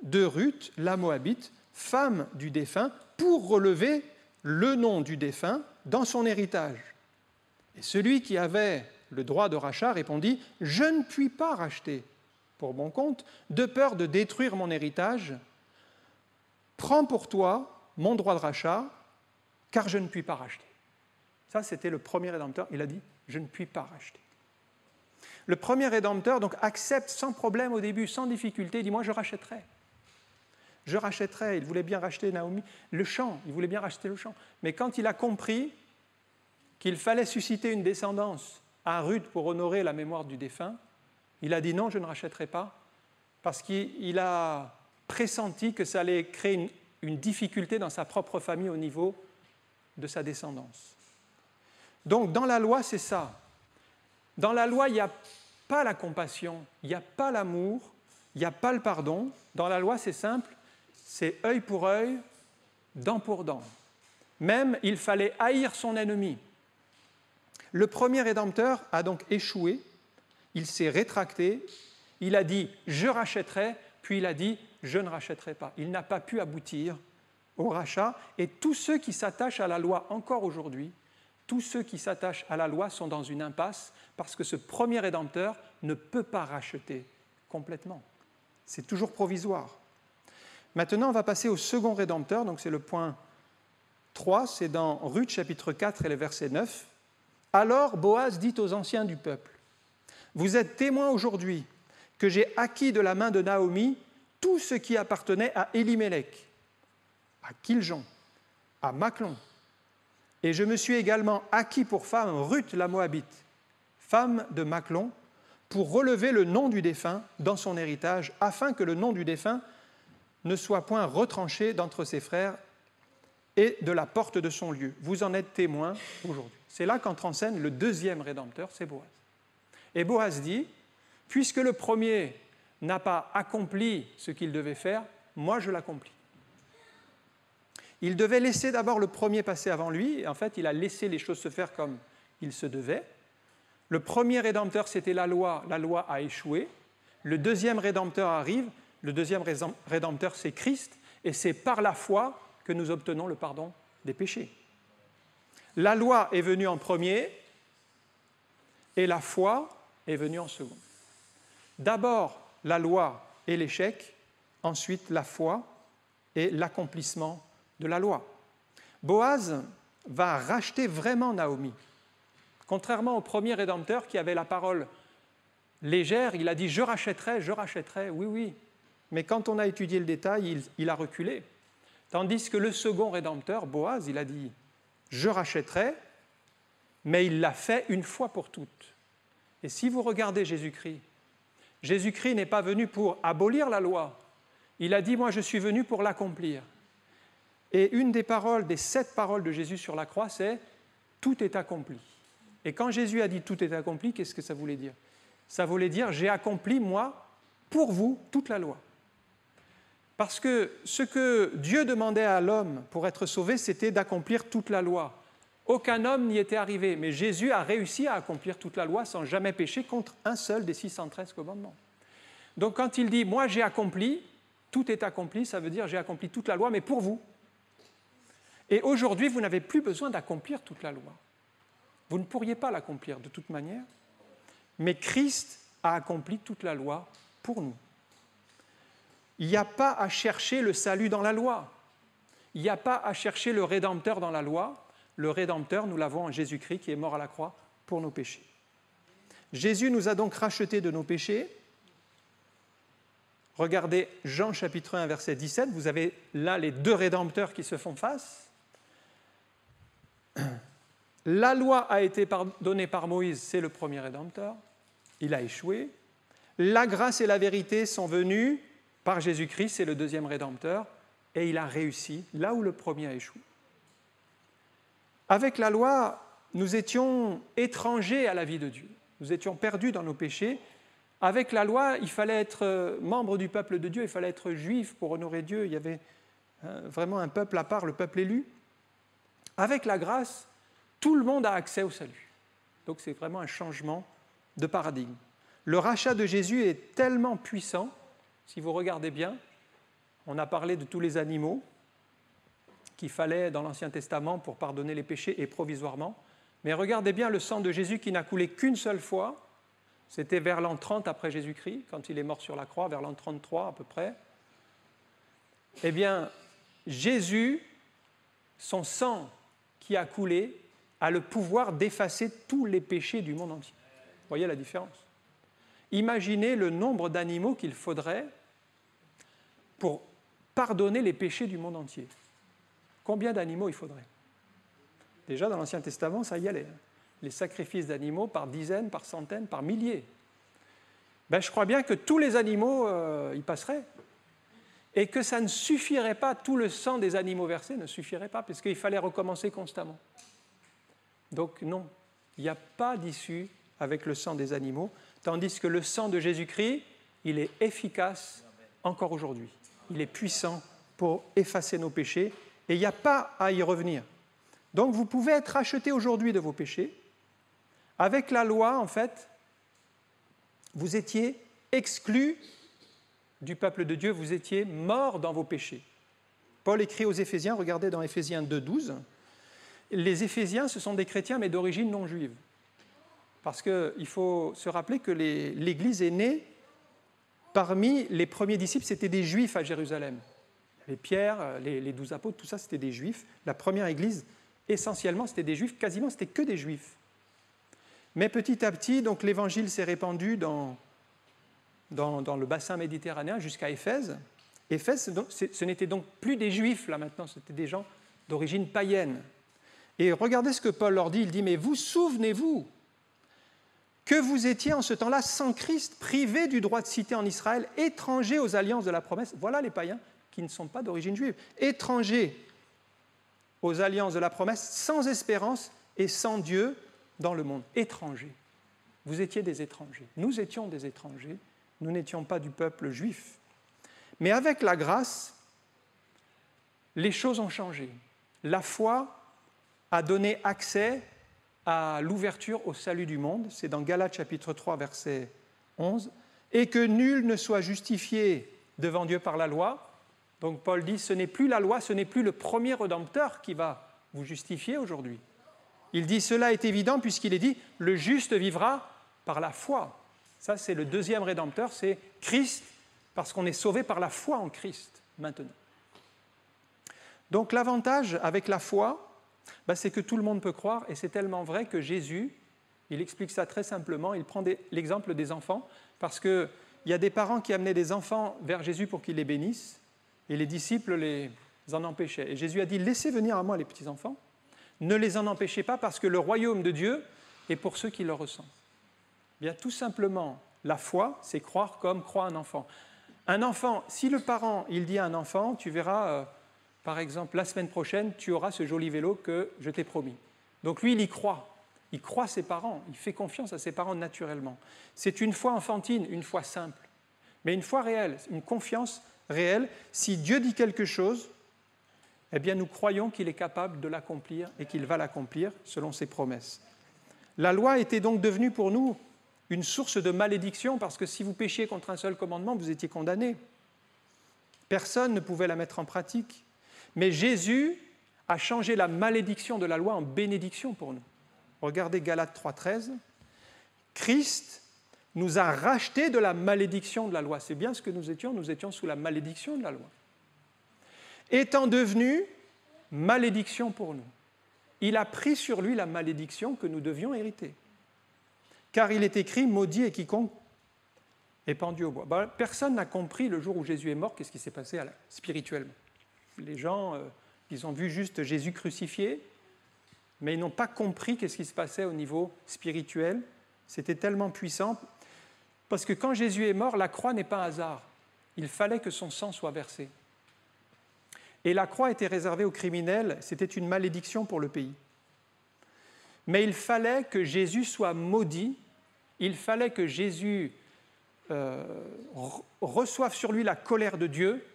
de Ruth, la Moabite, femme du défunt, pour relever le nom du défunt dans son héritage. » Et celui qui avait le droit de rachat répondit « Je ne puis pas racheter pour mon compte, de peur de détruire mon héritage. Prends pour toi mon droit de rachat, car je ne puis pas racheter. » Ça, c'était le premier Rédempteur. Il a dit « Je ne puis pas racheter. » Le premier Rédempteur donc, accepte sans problème au début, sans difficulté, il dit « Moi, je rachèterai. » Je rachèterai. Il voulait bien racheter Naomi, le champ, il voulait bien racheter le champ. Mais quand il a compris qu'il fallait susciter une descendance à Ruth pour honorer la mémoire du défunt, il a dit non, je ne rachèterai pas, parce qu'il a pressenti que ça allait créer une difficulté dans sa propre famille au niveau de sa descendance. Donc dans la loi, c'est ça. Dans la loi, il n'y a pas la compassion, il n'y a pas l'amour, il n'y a pas le pardon. Dans la loi, c'est simple. C'est œil pour œil, dent pour dent. Même, il fallait haïr son ennemi. Le premier Rédempteur a donc échoué, il s'est rétracté, il a dit « je rachèterai », puis il a dit « je ne rachèterai pas ». Il n'a pas pu aboutir au rachat, et tous ceux qui s'attachent à la loi encore aujourd'hui, tous ceux qui s'attachent à la loi sont dans une impasse, parce que ce premier Rédempteur ne peut pas racheter complètement. C'est toujours provisoire. Maintenant, on va passer au second Rédempteur, donc c'est le point 3, c'est dans Ruth chapitre 4 et le verset 9. « Alors Boaz dit aux anciens du peuple, « Vous êtes témoins aujourd'hui que j'ai acquis de la main de Naomi tout ce qui appartenait à Élimélec, à Kiljon, à Machlon, et je me suis également acquis pour femme Ruth la Moabite, femme de Machlon, pour relever le nom du défunt dans son héritage, afin que le nom du défunt ne soit point retranché d'entre ses frères et de la porte de son lieu. Vous en êtes témoins aujourd'hui. » C'est là qu'entre en scène le deuxième Rédempteur, c'est Boaz. Et Boaz dit, puisque le premier n'a pas accompli ce qu'il devait faire, moi je l'accomplis. Il devait laisser d'abord le premier passer avant lui, et en fait il a laissé les choses se faire comme il se devait. Le premier Rédempteur, c'était la loi a échoué. Le deuxième Rédempteur arrive, le deuxième Rédempteur, c'est Christ, et c'est par la foi que nous obtenons le pardon des péchés. La loi est venue en premier, et la foi est venue en second. D'abord, la loi et l'échec, ensuite la foi et l'accomplissement de la loi. Boaz va racheter vraiment Naomi. Contrairement au premier rédempteur qui avait la parole légère, il a dit « je rachèterai, oui, oui ». Mais quand on a étudié le détail, il a reculé. Tandis que le second rédempteur, Boaz, il a dit « je rachèterai », mais il l'a fait une fois pour toutes. Et si vous regardez Jésus-Christ, Jésus-Christ n'est pas venu pour abolir la loi. Il a dit « moi je suis venu pour l'accomplir ». Et une des paroles, des 7 paroles de Jésus sur la croix, c'est « tout est accompli ». Et quand Jésus a dit « tout est accompli », qu'est-ce que ça voulait dire? Ça voulait dire « j'ai accompli, moi, pour vous, toute la loi ». Parce que ce que Dieu demandait à l'homme pour être sauvé, c'était d'accomplir toute la loi. Aucun homme n'y était arrivé, mais Jésus a réussi à accomplir toute la loi sans jamais pécher contre un seul des 613 commandements. Donc quand il dit « moi j'ai accompli », tout est accompli, ça veut dire « j'ai accompli toute la loi, mais pour vous ». Et aujourd'hui, vous n'avez plus besoin d'accomplir toute la loi. Vous ne pourriez pas l'accomplir de toute manière, mais Christ a accompli toute la loi pour nous. Il n'y a pas à chercher le salut dans la loi. Il n'y a pas à chercher le Rédempteur dans la loi. Le Rédempteur, nous l'avons en Jésus-Christ qui est mort à la croix pour nos péchés. Jésus nous a donc rachetés de nos péchés. Regardez Jean chapitre 1, verset 17. Vous avez là les 2 Rédempteurs qui se font face. La loi a été donnée par Moïse, c'est le premier Rédempteur. Il a échoué. La grâce et la vérité sont venues par Jésus-Christ, c'est le deuxième Rédempteur, et il a réussi là où le premier a échoué. Avec la loi, nous étions étrangers à la vie de Dieu. Nous étions perdus dans nos péchés. Avec la loi, il fallait être membre du peuple de Dieu, il fallait être juif pour honorer Dieu. Il y avait vraiment un peuple à part, le peuple élu. Avec la grâce, tout le monde a accès au salut. Donc c'est vraiment un changement de paradigme. Le rachat de Jésus est tellement puissant, si vous regardez bien, on a parlé de tous les animaux qu'il fallait dans l'Ancien Testament pour pardonner les péchés et provisoirement. Mais regardez bien le sang de Jésus qui n'a coulé qu'une seule fois. C'était vers l'an 30 après Jésus-Christ, quand il est mort sur la croix, vers l'an 33 à peu près. Eh bien, Jésus, son sang qui a coulé, a le pouvoir d'effacer tous les péchés du monde entier. Vous voyez la différence? Imaginez le nombre d'animaux qu'il faudrait pour pardonner les péchés du monde entier. Combien d'animaux il faudrait? Déjà, dans l'Ancien Testament, ça y allait. Les sacrifices d'animaux par dizaines, par centaines, par milliers. Je crois bien que tous les animaux y passeraient. Et que ça ne suffirait pas, tout le sang des animaux versés ne suffirait pas, parce qu'il fallait recommencer constamment. Donc non, il n'y a pas d'issue avec le sang des animaux, tandis que le sang de Jésus-Christ, il est efficace encore aujourd'hui. Il est puissant pour effacer nos péchés, et il n'y a pas à y revenir. Donc vous pouvez être rachetés aujourd'hui de vos péchés. Avec la loi, en fait, vous étiez exclus du peuple de Dieu, vous étiez morts dans vos péchés. Paul écrit aux Éphésiens, regardez dans Éphésiens 2,12, les Éphésiens, ce sont des chrétiens, mais d'origine non juive. Parce qu'il faut se rappeler que l'Église est née parmi les premiers disciples, c'était des Juifs à Jérusalem. Les Pierre, les 12 apôtres, tout ça, c'était des Juifs. La première Église, essentiellement, c'était des Juifs, quasiment, c'était que des Juifs. Mais petit à petit, donc, l'Évangile s'est répandu dans le bassin méditerranéen jusqu'à Éphèse. Éphèse, ce n'était donc plus des Juifs, là, maintenant, c'était des gens d'origine païenne. Et regardez ce que Paul leur dit, il dit « Mais vous souvenez-vous que vous étiez en ce temps-là sans Christ, privés du droit de cité en Israël, étrangers aux alliances de la promesse. » Voilà les païens qui ne sont pas d'origine juive. Étrangers aux alliances de la promesse, sans espérance et sans Dieu dans le monde. Étrangers. Vous étiez des étrangers. Nous étions des étrangers. Nous n'étions pas du peuple juif. Mais avec la grâce, les choses ont changé. La foi a donné accès à l'ouverture au salut du monde. C'est dans Galates chapitre 3, verset 11. « Et que nul ne soit justifié devant Dieu par la loi. » Donc Paul dit, ce n'est plus la loi, ce n'est plus le premier Rédempteur qui va vous justifier aujourd'hui. Il dit, cela est évident puisqu'il est dit, le juste vivra par la foi. Ça, c'est le deuxième Rédempteur, c'est Christ, parce qu'on est sauvé par la foi en Christ, maintenant. Donc l'avantage avec la foi, c'est que tout le monde peut croire, et c'est tellement vrai que Jésus, il explique ça très simplement, il prend l'exemple des enfants, parce qu'il y a des parents qui amenaient des enfants vers Jésus pour qu'ils les bénissent, et les disciples les en empêchaient. Et Jésus a dit, laissez venir à moi les petits-enfants, ne les en empêchez pas, parce que le royaume de Dieu est pour ceux qui le ressentent. Bien, tout simplement, la foi, c'est croire comme croit un enfant. Un enfant, si le parent, il dit à un enfant, tu verras, par exemple, la semaine prochaine, tu auras ce joli vélo que je t'ai promis. Donc lui, il y croit. Il croit ses parents, il fait confiance à ses parents naturellement. C'est une foi enfantine, une foi simple, mais une foi réelle, une confiance réelle. Si Dieu dit quelque chose, eh bien nous croyons qu'il est capable de l'accomplir et qu'il va l'accomplir selon ses promesses. La loi était donc devenue pour nous une source de malédiction, parce que si vous péchiez contre un seul commandement, vous étiez condamné. Personne ne pouvait la mettre en pratique. Mais Jésus a changé la malédiction de la loi en bénédiction pour nous. Regardez Galates 3,13. Christ nous a rachetés de la malédiction de la loi. C'est bien ce que nous étions sous la malédiction de la loi. Étant devenu malédiction pour nous. Il a pris sur lui la malédiction que nous devions hériter. Car il est écrit, maudit est quiconque est pendu au bois. Personne n'a compris le jour où Jésus est mort, qu'est-ce qui s'est passé spirituellement. Les gens, ils ont vu juste Jésus crucifié, mais ils n'ont pas compris qu'est-ce qui se passait au niveau spirituel. C'était tellement puissant, parce que quand Jésus est mort, la croix n'est pas un hasard. Il fallait que son sang soit versé. Et la croix était réservée aux criminels, c'était une malédiction pour le pays. Mais il fallait que Jésus soit maudit, il fallait que Jésus reçoive sur lui la colère de Dieu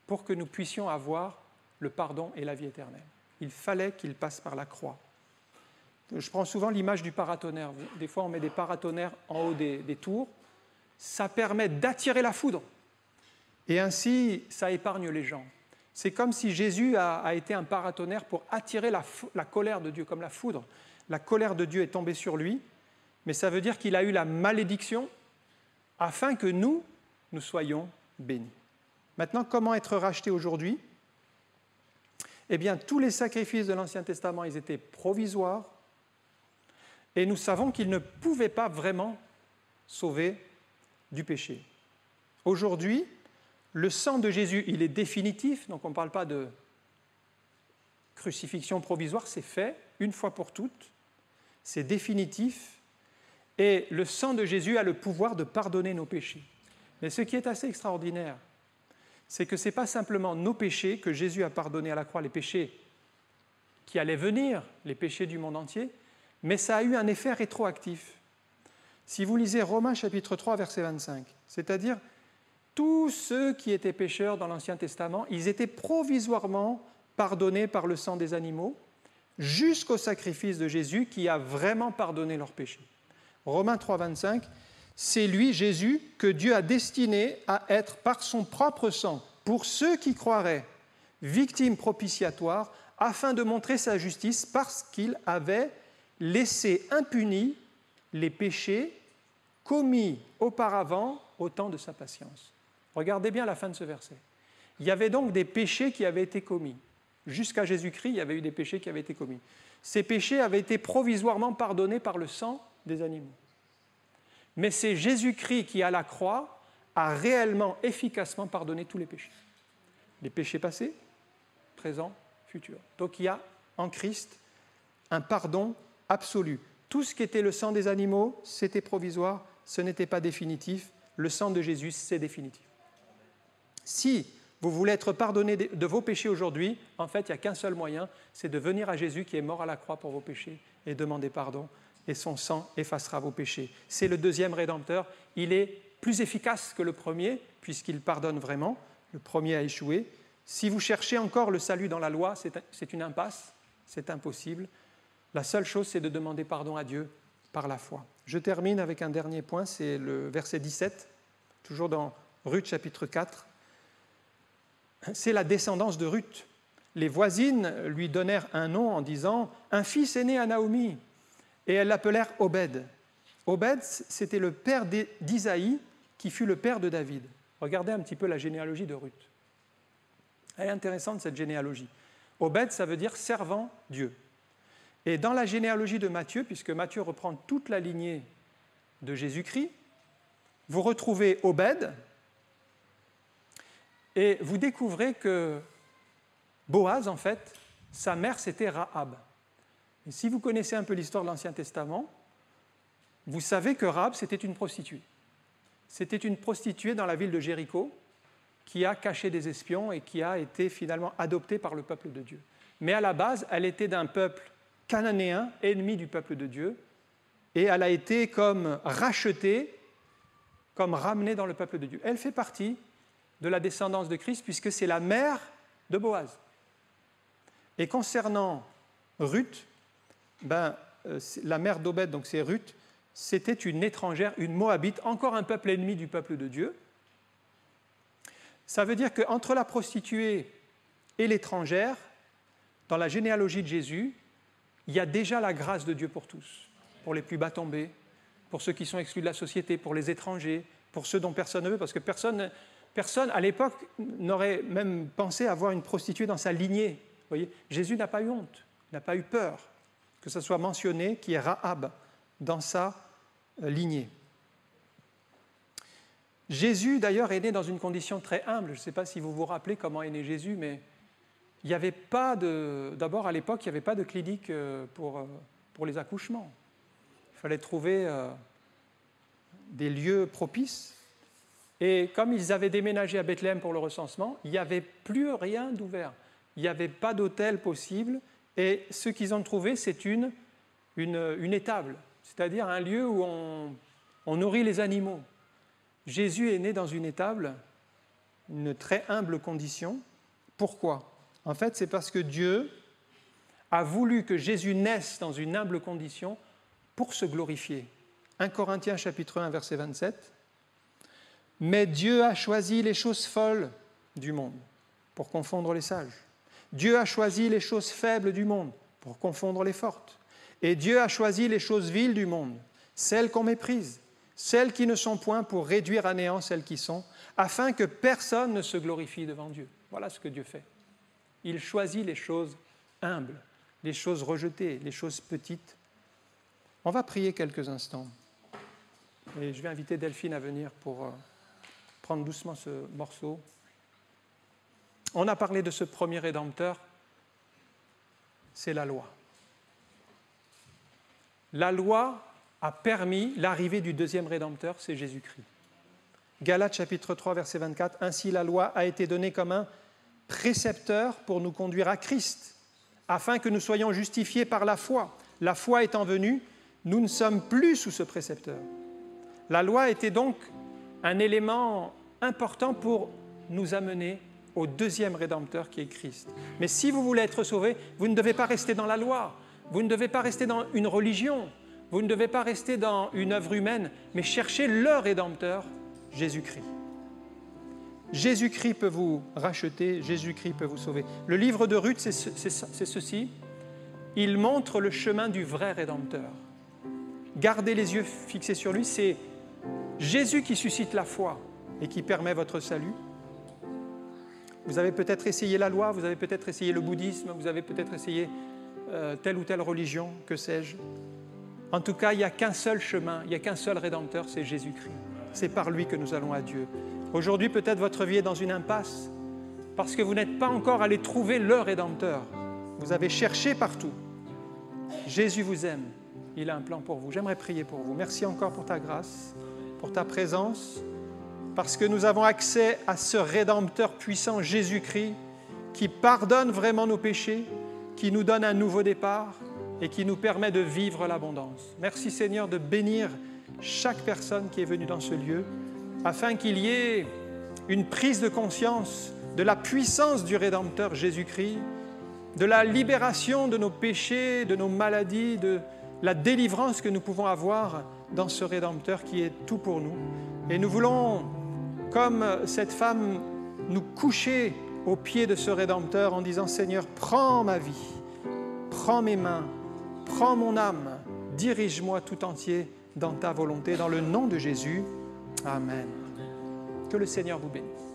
pour que nous puissions avoir le pardon et la vie éternelle. Il fallait qu'il passe par la croix. Je prends souvent l'image du paratonnerre. Des fois, on met des paratonnerres en haut des tours. Ça permet d'attirer la foudre. Et ainsi, ça épargne les gens. C'est comme si Jésus a été un paratonnerre pour attirer la colère de Dieu, comme la foudre. La colère de Dieu est tombée sur lui, mais ça veut dire qu'il a eu la malédiction afin que nous soyons bénis. Maintenant, comment être rachetés aujourd'hui ? Eh bien, tous les sacrifices de l'Ancien Testament, ils étaient provisoires, et nous savons qu'ils ne pouvaient pas vraiment sauver du péché. Aujourd'hui, le sang de Jésus, il est définitif, donc on ne parle pas de crucifixion provisoire, c'est fait une fois pour toutes, c'est définitif, et le sang de Jésus a le pouvoir de pardonner nos péchés. Mais ce qui est assez extraordinaire, c'est que ce n'est pas simplement nos péchés que Jésus a pardonnés à la croix, les péchés qui allaient venir, les péchés du monde entier, mais ça a eu un effet rétroactif. Si vous lisez Romains chapitre 3, verset 25, c'est-à-dire tous ceux qui étaient pécheurs dans l'Ancien Testament, ils étaient provisoirement pardonnés par le sang des animaux, jusqu'au sacrifice de Jésus qui a vraiment pardonné leurs péchés. Romains 3, 25, c'est lui, Jésus, que Dieu a destiné à être par son propre sang, pour ceux qui croiraient, victime propitiatoire, afin de montrer sa justice, parce qu'il avait laissé impunis les péchés commis auparavant au temps de sa patience. Regardez bien la fin de ce verset. Il y avait donc des péchés qui avaient été commis. Jusqu'à Jésus-Christ, il y avait eu des péchés qui avaient été commis. Ces péchés avaient été provisoirement pardonnés par le sang des animaux. Mais c'est Jésus-Christ qui, à la croix, a réellement, efficacement pardonné tous les péchés. Les péchés passés, présents, futurs. Donc il y a en Christ un pardon absolu. Tout ce qui était le sang des animaux, c'était provisoire, ce n'était pas définitif. Le sang de Jésus, c'est définitif. Si vous voulez être pardonné de vos péchés aujourd'hui, en fait, il n'y a qu'un seul moyen, c'est de venir à Jésus qui est mort à la croix pour vos péchés et demander pardon, et son sang effacera vos péchés. C'est le deuxième Rédempteur. Il est plus efficace que le premier, puisqu'il pardonne vraiment. Le premier a échoué. Si vous cherchez encore le salut dans la loi, c'est une impasse, c'est impossible. La seule chose, c'est de demander pardon à Dieu par la foi. Je termine avec un dernier point, c'est le verset 17, toujours dans Ruth chapitre 4. C'est la descendance de Ruth. Les voisines lui donnèrent un nom en disant « Un fils est né à Naomi ». Et elles l'appelèrent Obed. Obed, c'était le père d'Isaïe, qui fut le père de David. Regardez un petit peu la généalogie de Ruth. Elle est intéressante, cette généalogie. Obed, ça veut dire servant Dieu. Et dans la généalogie de Matthieu, puisque Matthieu reprend toute la lignée de Jésus-Christ, vous retrouvez Obed et vous découvrez que Boaz, en fait, sa mère, c'était Rahab. Et si vous connaissez un peu l'histoire de l'Ancien Testament, vous savez que Rahab, c'était une prostituée. C'était une prostituée dans la ville de Jéricho qui a caché des espions et qui a été finalement adoptée par le peuple de Dieu. Mais à la base, elle était d'un peuple cananéen, ennemi du peuple de Dieu, et elle a été comme rachetée, comme ramenée dans le peuple de Dieu. Elle fait partie de la descendance de Christ puisque c'est la mère de Boaz. Et concernant Ruth, la mère d'Obed, donc c'est Ruth, c'était une étrangère, une Moabite, encore un peuple ennemi du peuple de Dieu. Ça veut dire qu'entre la prostituée et l'étrangère, dans la généalogie de Jésus, il y a déjà la grâce de Dieu pour tous, pour les plus bas tombés, pour ceux qui sont exclus de la société, pour les étrangers, pour ceux dont personne ne veut, parce que personne à l'époque n'aurait même pensé avoir une prostituée dans sa lignée. Vous voyez, Jésus n'a pas eu honte, n'a pas eu peur que ce soit mentionné qu'il y ait Rahab dans sa lignée. Jésus, d'ailleurs, est né dans une condition très humble. Je ne sais pas si vous vous rappelez comment est né Jésus, mais il n'y avait pas d'abord, à l'époque, il n'y avait pas de clinique pour les accouchements. Il fallait trouver des lieux propices. Et comme ils avaient déménagé à Bethléem pour le recensement, il n'y avait plus rien d'ouvert. Il n'y avait pas d'hôtel possible. Et ce qu'ils ont trouvé, c'est une étable, c'est-à-dire un lieu où on nourrit les animaux. Jésus est né dans une étable, une très humble condition. Pourquoi ? En fait, c'est parce que Dieu a voulu que Jésus naisse dans une humble condition pour se glorifier. 1 Corinthiens chapitre 1, verset 27. « Mais Dieu a choisi les choses folles du monde pour confondre les sages. Dieu a choisi les choses faibles du monde pour confondre les fortes. Et Dieu a choisi les choses viles du monde, celles qu'on méprise, celles qui ne sont point pour réduire à néant celles qui sont, afin que personne ne se glorifie devant Dieu. » Voilà ce que Dieu fait. Il choisit les choses humbles, les choses rejetées, les choses petites. On va prier quelques instants. Et je vais inviter Delphine à venir pour prendre doucement ce morceau. On a parlé de ce premier Rédempteur, c'est la loi. La loi a permis l'arrivée du deuxième Rédempteur, c'est Jésus-Christ. Galates chapitre 3, verset 24, « Ainsi la loi a été donnée comme un précepteur pour nous conduire à Christ, afin que nous soyons justifiés par la foi. La foi étant venue, nous ne sommes plus sous ce précepteur. » La loi était donc un élément important pour nous amener au deuxième Rédempteur qui est Christ. Mais si vous voulez être sauvé, vous ne devez pas rester dans la loi, vous ne devez pas rester dans une religion, vous ne devez pas rester dans une œuvre humaine, mais chercher le Rédempteur, Jésus-Christ. Jésus-Christ peut vous racheter, Jésus-Christ peut vous sauver. Le livre de Ruth, c'est ceci. Il montre le chemin du vrai Rédempteur. Gardez les yeux fixés sur lui, c'est Jésus qui suscite la foi et qui permet votre salut. Vous avez peut-être essayé la loi, vous avez peut-être essayé le bouddhisme, vous avez peut-être essayé telle ou telle religion, que sais-je. En tout cas, il n'y a qu'un seul chemin, il n'y a qu'un seul Rédempteur, c'est Jésus-Christ. C'est par lui que nous allons à Dieu. Aujourd'hui, peut-être votre vie est dans une impasse parce que vous n'êtes pas encore allé trouver le Rédempteur. Vous avez cherché partout. Jésus vous aime. Il a un plan pour vous. J'aimerais prier pour vous. Merci encore pour ta grâce, pour ta présence, parce que nous avons accès à ce Rédempteur puissant, Jésus-Christ, qui pardonne vraiment nos péchés, qui nous donne un nouveau départ et qui nous permet de vivre l'abondance. Merci Seigneur de bénir chaque personne qui est venue dans ce lieu, afin qu'il y ait une prise de conscience de la puissance du Rédempteur Jésus-Christ, de la libération de nos péchés, de nos maladies, de la délivrance que nous pouvons avoir dans ce Rédempteur qui est tout pour nous. Et nous voulons, comme cette femme, nous coucher aux pieds de ce Rédempteur en disant « Seigneur, prends ma vie, prends mes mains, prends mon âme, dirige-moi tout entier dans ta volonté, dans le nom de Jésus. Amen. » Que le Seigneur vous bénisse.